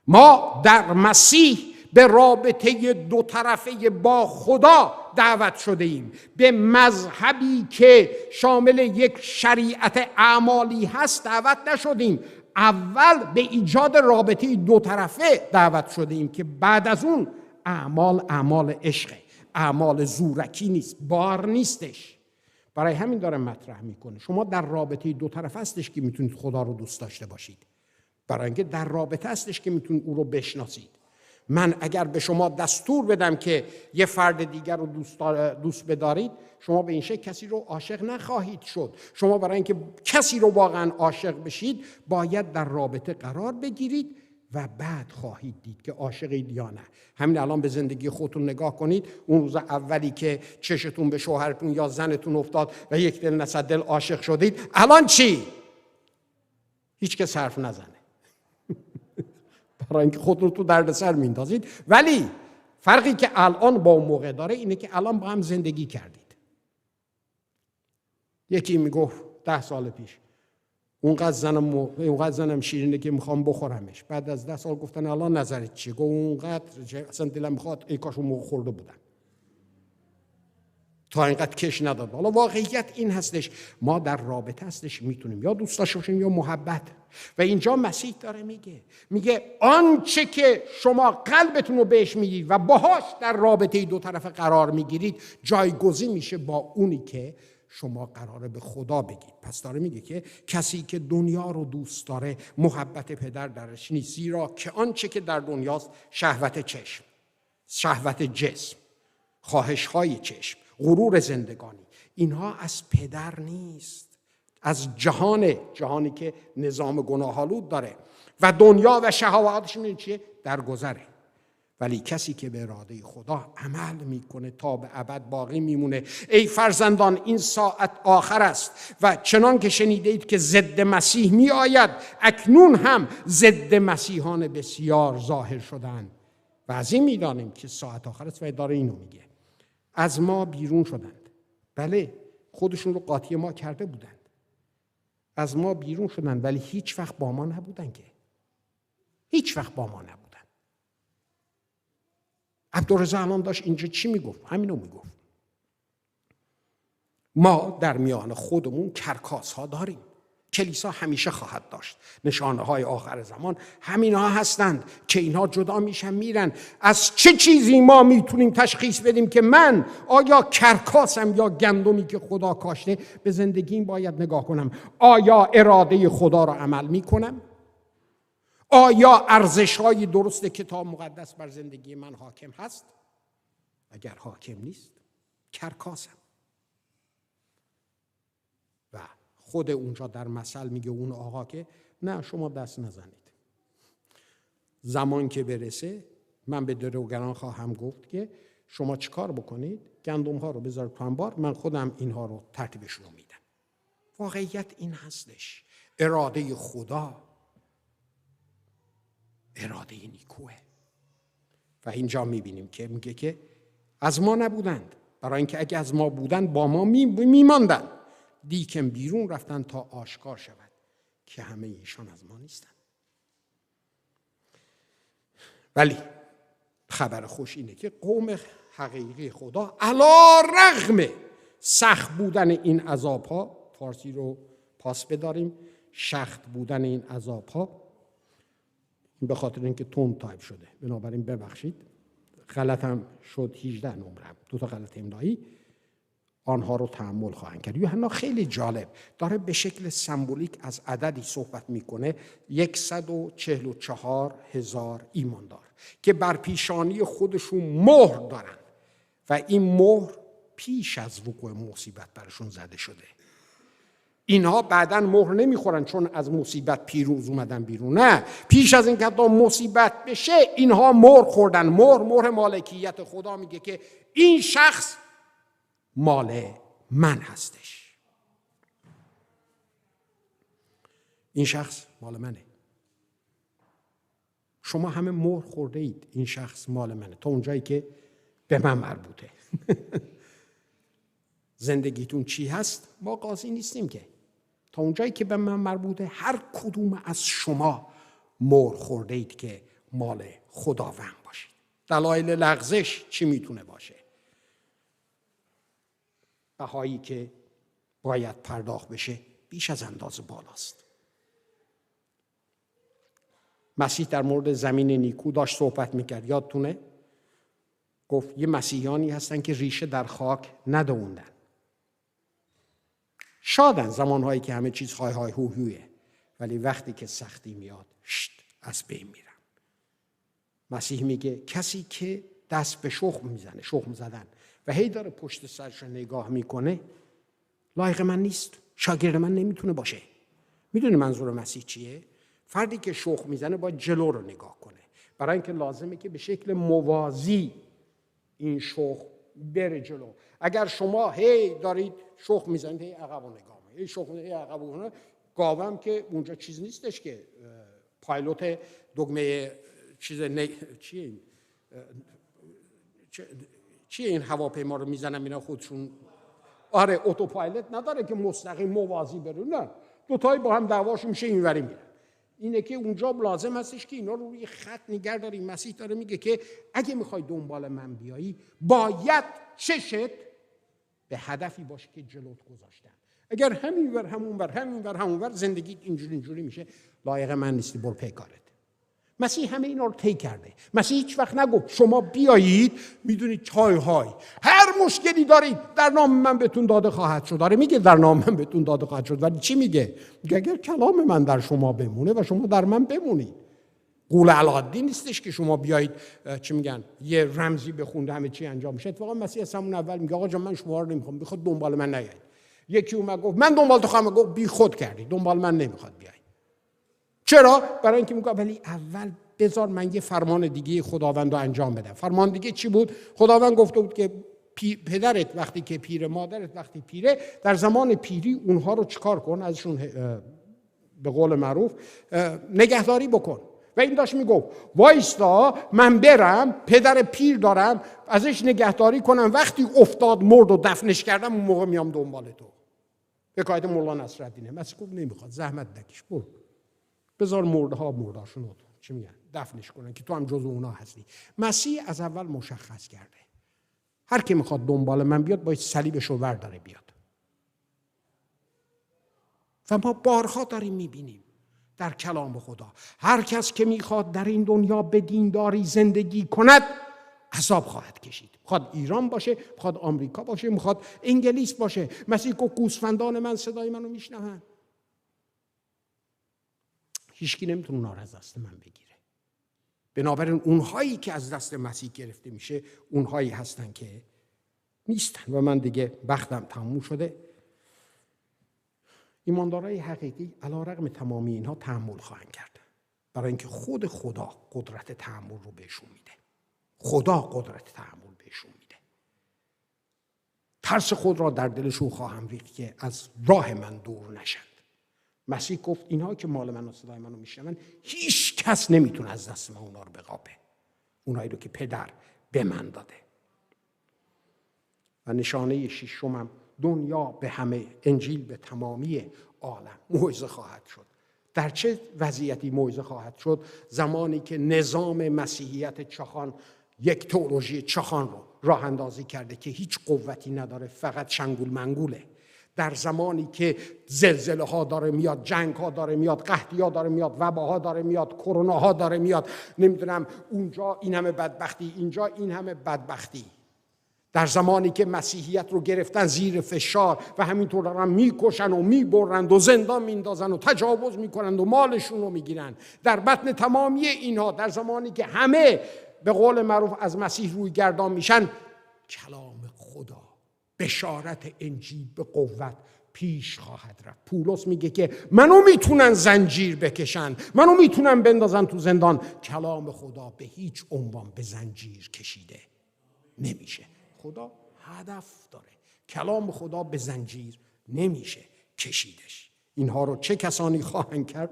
ما در مسیح به رابطه دو طرفه با خدا دعوت شده ایم، به مذهبی که شامل یک شریعت اعمالی هست دعوت نشدیم. اول به ایجاد رابطه دو طرفه دعوت شده ایم که بعد از اون اعمال عشقه، اعمال زورکی نیست، بار نیستش. برای همین داره مطرح میکنه شما در رابطه دو طرف هستش که میتونید خدا رو دوست داشته باشید، برای اینکه در رابطه هستش که میتونید او رو بشناسید. من اگر به شما دستور بدم که یه فرد دیگر رو دوست بدارید، شما به این شکل کسی رو عاشق نخواهید شد. شما برای اینکه کسی رو واقعا عاشق بشید باید در رابطه قرار بگیرید و بعد خواهید دید که عاشقید یا نه. همین الان به زندگی خودتون نگاه کنید. اون روز اولی که چشتون به شوهرتون یا زنتون افتاد و یک دل نصد دل عاشق شدید، الان چی؟ هیچ کس حرف نزنه برای اینکه خود رو تو دردسر میندازید. ولی فرقی که الان با اون موقع داره اینه که الان با هم زندگی کردید. یکی میگفت 10 سال پیش اونقدر زنم شیرینه که میخوام بخورمش. بعد از 10 سال گفتن الان نظرت چیه؟ گفت اونقدر اصلا دلم میخواد ای کاش اون موقع خورده بودم، تا اینقدر کش نداد. حالا واقعیت این هستش ما در رابطه هستش میتونیم یا دوست داشته باشیم یا محبت. و اینجا مسیح داره میگه آنچه که شما قلبتون رو بهش میگید و باهاش در رابطه دو طرفه قرار میگیرید جایگزین میشه با اونی که شما قراره به خدا بگید. پس داره میگه که کسی که دنیا رو دوست داره محبت پدر درش نیست، زیرا که آنچه که در دنیاست شهوت چشم، شهوت جسم، خواهش‌های چشم، غرور زندگانی، اینها از پدر نیست، از جهانی که نظام گناه‌آلود داره و دنیا و شهواتش چیه؟ در گذره. ولی کسی که به اراده خدا عمل میکنه تا به ابد باقی میمونه. ای فرزندان این ساعت آخر است و چنان که شنیدید که ضد مسیح می آید اکنون هم ضد مسیحان بسیار ظاهر شدند و از این میدانیم که ساعت آخر است و داره اینو میگه. از ما بیرون شدند، بله خودشون رو قاطی ما کرده بودند، از ما بیرون شدند ولی هیچ وقت با ما نبودن، که هیچ وقت با ما نبودن. عبدالرضا الان داشت اینجا چی میگفت؟ همینو میگفت. ما در میان خودمون کرکاس ها داریم. کلیسا همیشه خواهد داشت. نشانه های آخر زمان همین ها هستند که اینها جدا میشن میرن. از چه چیزی ما میتونیم تشخیص بدیم که من آیا کرکاسم یا گندمی که خدا کاشته؟ به زندگیم باید نگاه کنم. آیا اراده خدا را عمل میکنم؟ آیا ارزش‌های درست کتاب مقدس بر زندگی من حاکم هست؟ اگر حاکم نیست کرکاسم. و خود اونجا در مثل میگه اون آقا که نه شما دست نزنید، زمان که برسه من به دروگران خواهم گفت که شما چیکار بکنید، گندم ها رو بذارید تو انبار، من خودم اینها رو ترتیبشون رو میدم. واقعیت این هستش. اراده خدا اراده نیکوه. و اینجا میبینیم که میگه که از ما نبودند، برای اینکه اگه از ما بودند با ما میماندند، دیکن بیرون رفتن تا آشکار شود که همه ایشان از ما نیستند. ولی خبر خوش اینه که قوم حقیقی خدا علی رغم سخت بودن این عذاب‌ها، فارسی رو پاس بداریم، سخت بودن این عذاب‌ها، به خاطر اینکه تند تایپ شده بنابراین ببخشید، غلطم شد 18 نمرم، 2 تا غلط املایی، آنها رو تحمل خواهند کرد. یوحنا خیلی جالب داره به شکل سمبولیک از عددی صحبت میکنه، 144,000 ایماندار که بر پیشانی خودشون مهر دارن و این مهر پیش از وقوع مصیبت برشون زده شده. اینها بعداً مهر نمیخورن چون از مصیبت پیروز اومدن بیرون، نه، پیش از این که تا مصیبت بشه اینها مهر خوردن. مهر مالکیت خدا میگه که این شخص مال من هستش، این شخص مال منه. شما همه مهر خورده اید این شخص مال منه تا اونجایی که به من مربوطه. زندگیتون چی هست ما قاضی نیستیم که، تا اونجایی که به من مربوطه هر کدوم از شما مهر خورده اید که مال خداوند باشید. دلایل لغزش چی میتونه باشه؟ بهایی که باید پرداخت بشه بیش از اندازه بالاست. مسیح در مورد زمین نیکو داشت صحبت میکرد، یادتونه؟ گفت یه مسیحیانی هستن که ریشه در خاک ندووندن، شادن زمانهایی که همه چیز های های هو هویه، ولی وقتی که سختی میاد از بین میرن. مسیح میگه کسی که دست به شخم میزنه، شخم زدن، و هی داره پشت سرش نگاه میکنه، لایق من نیست، شاگرد من نمیتونه باشه. میدونی منظور مسیح چیه؟ فردی که شخم میزنه باید جلو رو نگاه کنه، برای اینکه لازمه که به شکل موازی این شخم بره جلو. اگر شما هی دارید شخم میزنید هی عقب رو نگاه کنید، هی شخم هی عقب رو نگاه، گاوم که اونجا چیز نیستش که پایلوت دگمه چیه این هواپیما رو میزنن اینا خودشون، آره اتوپایلوت نداره که مستقیم موازی بره، نه، دوتایی با هم دعواشون میشه اینوری میرن. اینه که اونجا لازم هستش که اینا رو روی خط نگه داری. مسیح داره میگه که اگه میخوای دنبال من بیایی باید چشت به هدفی باشه که جلوت گذاشتن. اگر همینور همونور زندگیت اینجوری میشه، لایق من نیستی، برو پی کارت. مسیح همه اینا رو طی کرده. مسیح هیچ وقت نگفت شما بیایید میدونید های هر مشکلی دارید در نام من بهتون داده خواهد شد. داره میگه در نام من بهتون داده خواهد شد، ولی چی میگه؟ میگه اگر کلام من در شما بمونه و شما در من بمونید. قول العادی نیستش که شما بیایید چی میگن یه رمزی بخونده همه چی انجام میشه. اتفاقا مسیح از همون اول میگه آقا جان من شما رو نمیخوام، بخواد دنبال من نیایید. یکی اومد گفت من دنبال تو خواهم، گفت بی خود کردی، دنبال من نمیخواد بیای. چرا؟ برای اینکه میگه ولی اول بذار من یه فرمان دیگه خداوند رو انجام بدم. فرمان دیگه چی بود؟ خداوند گفته بود که پدرت وقتی که پیره، مادرت وقتی پیره، در زمان پیری اونها رو چیکار کن؟ ازشون به قول معروف نگهداری بکن. و این داشت میگفت وایستا من برم، پدر پیر دارم، ازش نگهداری کنم، وقتی افتاد مرد و دفنش کردم اون موقع میام دنبال تو. حکایت مولا نصرالدینه. مسیح گفت نمیخواد، زحمت نکش، برو بذار مردهاشون رو چی میگن دفنش کنن که تو هم جزو اونا هستی. مسیح از اول مشخص کرده هر کی میخواد دنبال من بیاد باید صلیبش رو برداره بیاد. و ما بارها داریم میبینیم در کلام خدا هر کس که میخواد در این دنیا به دینداری زندگی کند عذاب خواهد کشید. میخواد ایران باشه، میخواد آمریکا باشه، میخواد انگلیس باشه. مسیح گفت گوسفندان من صدای منو میشنوند. هیچکی نمیتونه اونا رو از دست من بگیره. بنابراین اونهایی که از دست مسیح گرفته میشه اونهایی هستن که نیستن و من دیگه وقتم تموم شده. ایماندارای حقیقی علیرغم تمامی اینها تحمل خواهند کرد، برای اینکه خود خدا قدرت تحمل رو بهشون میده. خدا قدرت تحمل بهشون میده. ترس خود را در دلشون خواهم ریخت که از راه من دور نشند. مسیح گفت اینها که مال من و صدای منو میشنون هیچ کس نمیتونه از دست من اونا رو بقاپه، اونایی رو که پدر به من داده. و نشانه ششمم، دنیا به همه، انجیل به تمامی عالم موعظه خواهد شد. در چه وضعیتی موعظه خواهد شد؟ زمانی که نظام مسیحیت چخان یک تئولوژی چخان رو راه اندازی کرده که هیچ قوتی نداره، فقط شنگول منگوله. در زمانی که زلزله ها داره میاد، جنگ ها داره میاد، قحطی ها داره میاد، وباها داره میاد، کرونا ها داره میاد، نمیدونم اونجا این همه بدبختی، اینجا این همه بدبختی. در زمانی که مسیحیت رو گرفتن زیر فشار و همینطور دارن میکشن و میبرند و زندان میندازن و تجاوز میکنند و مالشون رو میگیرن. در بطن تمامی اینها، در زمانی که همه به قول معروف از مسیح روی گردان میشن، کلام خدا، بشارت انجیل به قوت پیش خواهد رفت. پولس میگه که منو میتونن زنجیر بکشن، منو میتونن بندازن تو زندان. کلام خدا به هیچ عنوان به زنجیر کشیده نمیشه. خدا هدف داره. کلام خدا به زنجیر نمیشه کشیدش. اینها رو چه کسانی خواهند کرد؟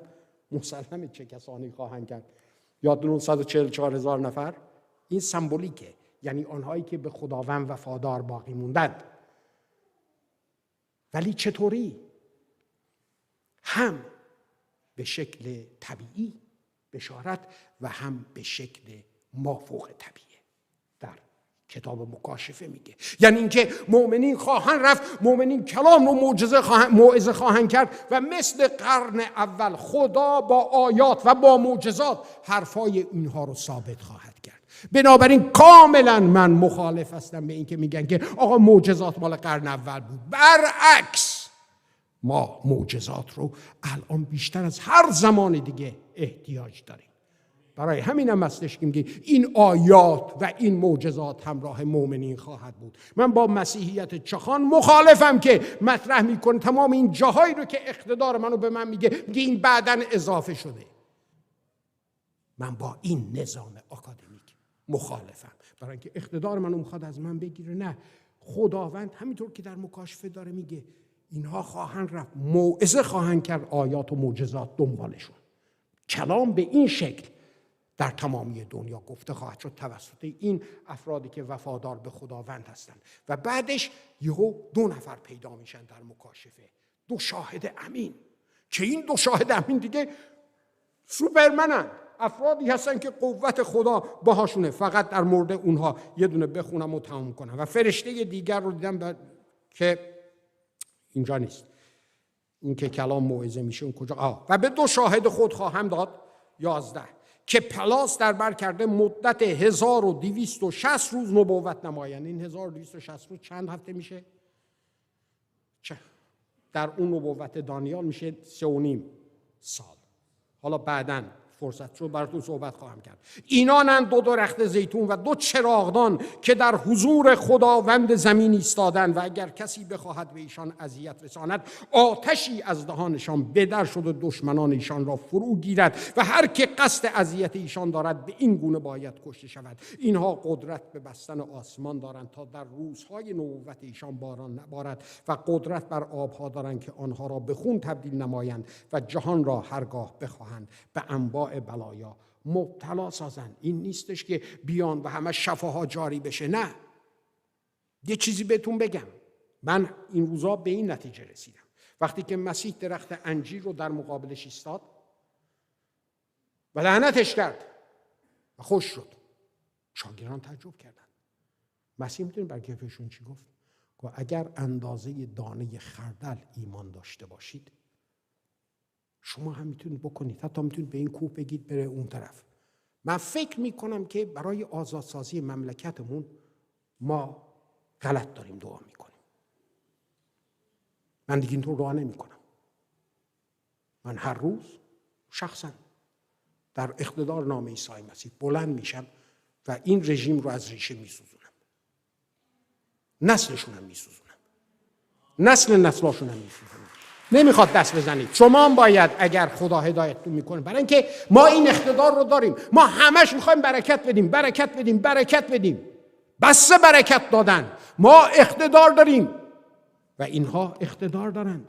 مسلمه چه کسانی خواهند کرد. یادتون 144,000 نفر؟ این سمبولیکه، یعنی آنهایی که به خداوند وفادار باقی موندند. ولی چطوری؟ هم به شکل طبیعی بشارت و هم به شکل مافوق طبیعی. در کتاب مکاشفه میگه یعنی اینکه مؤمنین خواهند رفت، مؤمنین کلام رو موعظه خواهند کرد و مثل قرن اول خدا با آیات و با معجزات حرفای اینها رو ثابت خواهد کرد. بنابراین کاملا من مخالف هستم به این که میگن که آقا معجزات مال قرن اول بود. برعکس، ما معجزات رو الان بیشتر از هر زمان دیگه احتیاج داریم. برای همین هم هستش که میگه این آیات و این معجزات همراه مؤمنین خواهد بود. من با مسیحیت چخان مخالفم که مطرح میکنه تمام این جاهایی رو که اقتدار منو به من میگه این بعداً اضافه شده. من با این نظام آکادمیک مخالفم، برای اینکه اقتدار منو میخواد از من بگیره. نه، خداوند همینطور که در مکاشفه داره میگه اینها خواهند رفت، موعظه خواهند کرد، آیات و معجزات دنبالشون. کلام به این شکل در تمامی دنیا گفته خواهد شد توسط این افرادی که وفادار به خداوند هستند. و بعدش یهو 2 نفر پیدا میشن در مکاشفه، 2 شاهد امین، که این 2 شاهد امین دیگه سوپرمنن، افرادی هستن که قوت خدا باهاشونه. فقط در مورد اونها یه دونه بخونم و تمام کنم. و فرشته دیگر رو دیدم که اینجا نیست، این که کلام موعظه میشه اون کجا؟ و به 2 شاهد خود خواهم داد 11 که پلاس در بر کرده مدت 1260 روز نبوت نمایند. این 1260 روز چند هفته میشه؟ در اون نبوت دانیال میشه 3.5 سال. حالا بعداً فرصت شد براتون صحبت خواهم کرد. اینانند 2 درخت زیتون و 2 چراغدان که در حضور خداوند زمین ایستادند و اگر کسی بخواهد به ایشان اذیت رساند آتشی از دهانشان بدر شد و دشمنان ایشان را فرو گیرد و هر که قصد اذیت ایشان دارد به این گونه باید کشته شود. اینها قدرت به بستن آسمان دارند تا در روزهای نبوت ایشان باران نبارد و قدرت بر آبها دارند که آنها را به خون تبدیل نمایند و جهان را هرگاه بخواهند به انواع بلایا مبتلا سازند. این نیستش که بیان و همه شفاها جاری بشه. نه، یه چیزی بهتون بگم. من این روزا به این نتیجه رسیدم وقتی که مسیح درخت انجیر رو در مقابلش ایستاد و لعنتش کرد و خوش شد، شاگردان تعجب کردند. مسیح میتونید برگردشون چی گفت؟ گفت اگر اندازه دانه خردل ایمان داشته باشید شما هم میتونید بکنید، حتی میتونید به این کوه بگید بره اون طرف. من فکر میکنم که برای آزادسازی مملکتمون ما غلط داریم دعا میکنیم. من دیگه اینطور دعا نمیکنم. من هر روز شخصا در اقتدار نام عیسی مسیح بلند میشم و این رژیم رو از ریشه میسوزونم، نسلشون هم میسوزونم، نسلاشون هم میسوزونم. نمیخواد دست بزنید. شما هم باید، اگر خدا هدایتتون میکنه، برای اینکه ما این اقتدار رو داریم. ما همش میخوایم برکت بدیم، برکت بدیم، برکت بدیم. بس برکت دادن. ما اقتدار داریم و اینها اقتدار دارند،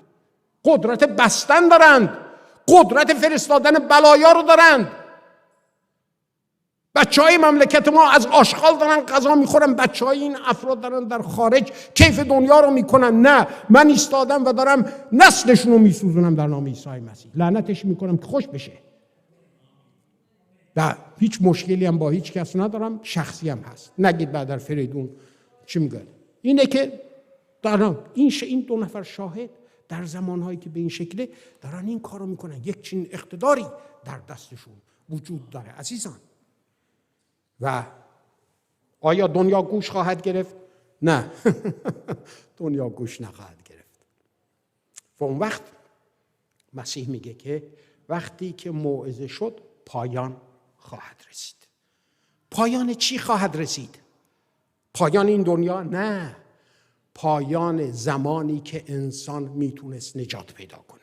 قدرت بستن دارند، قدرت فرستادن بلایا رو دارند. بچهای مملکت ما از آشغال دارن غذا میخورن، بچهای این افراد دارن در خارج کیف دنیا رو میکنن. نه، من ایستادم و دارم نسلشون رو میسوزونم در نام عیسی مسیح. لعنتش میکنم که خوش بشه. و هیچ مشکلی هم با هیچ کس ندارم، شخصی هم هست. نگید بعد در فریدون چی میگه. اینه که دارم این دو نفر شاهد در زمانهایی که به این شکله دارن این کارو میکنن. یک چنین اقتداری در دستشون وجود داره عزیزان. و آیا دنیا گوش خواهد گرفت؟ نه. دنیا گوش نخواهد گرفت. و اون وقت مسیح میگه که وقتی که موعظه شد پایان خواهد رسید. پایان چی خواهد رسید؟ پایان این دنیا؟ نه، پایان زمانی که انسان میتونست نجات پیدا کنه.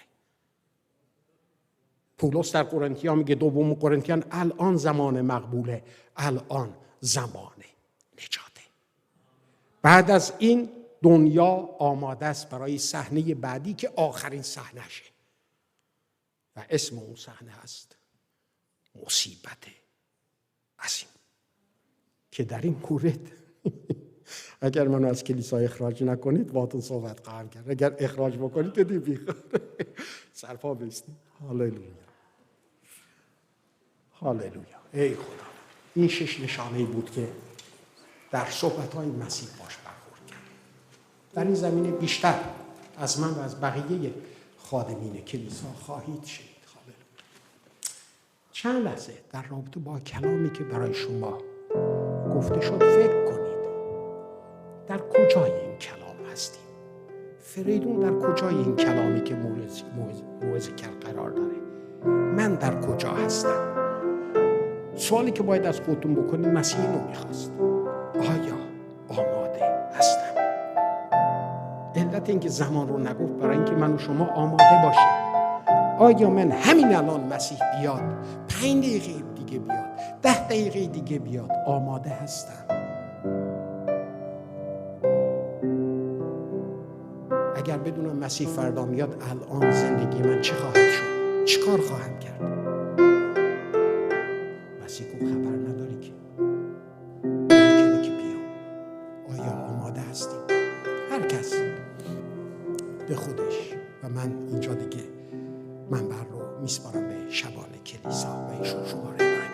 پولس در قرنتیان میگه، دوم قرنتیان، الان زمان مقبوله، الان زمان نجاته. بعد از این دنیا آماده است برای صحنه بعدی که آخرین صحنه‌شه و اسم اون صحنه هست مصیبت عظیم که در این مورد اگر منو از کلیسا اخراج نکنید باهاتون صحبت خواهم کرد. اگر اخراج بکنید که بیخواد سرپا بیستید. هاللویا، هاللویا. ای خدا، این 6 نشانه‌ای بود که در صحبت‌های مسیح باش برخورد کرد. در این زمینه بیشتر از من و از بقیه خادمین کلیسا خواهید شنید. هاللویا. چند لحظه در رابطه با کلامی که برای شما گفته شد فکر کنید. در کجای این کلام هستیم؟ فریدون در کجای این کلامی که موعظه کرد قرار داره؟ من در کجا هستم؟ سوالی که باید از خودتون بکنید مسیح اینو میخواست. آیا آماده هستم؟ علت اینکه زمان رو نگفت برای اینکه من و شما آماده باشیم. آیا من همین الان مسیح بیاد، 5 دقیقه دیگه بیاد، 10 دقیقه دیگه بیاد، آماده هستم؟ اگر بدونم مسیح فردا میاد، الان زندگی من چه خواهد شد؟ چه کار خواهم کرد؟ مسیح کو خبر نداری که ممکنه که بیام. آیا آماده هستیم؟ هر کس به خودش. و من اینجا دیگه منبر رو میسپارم به شبان کلیسا و ایشون شما رو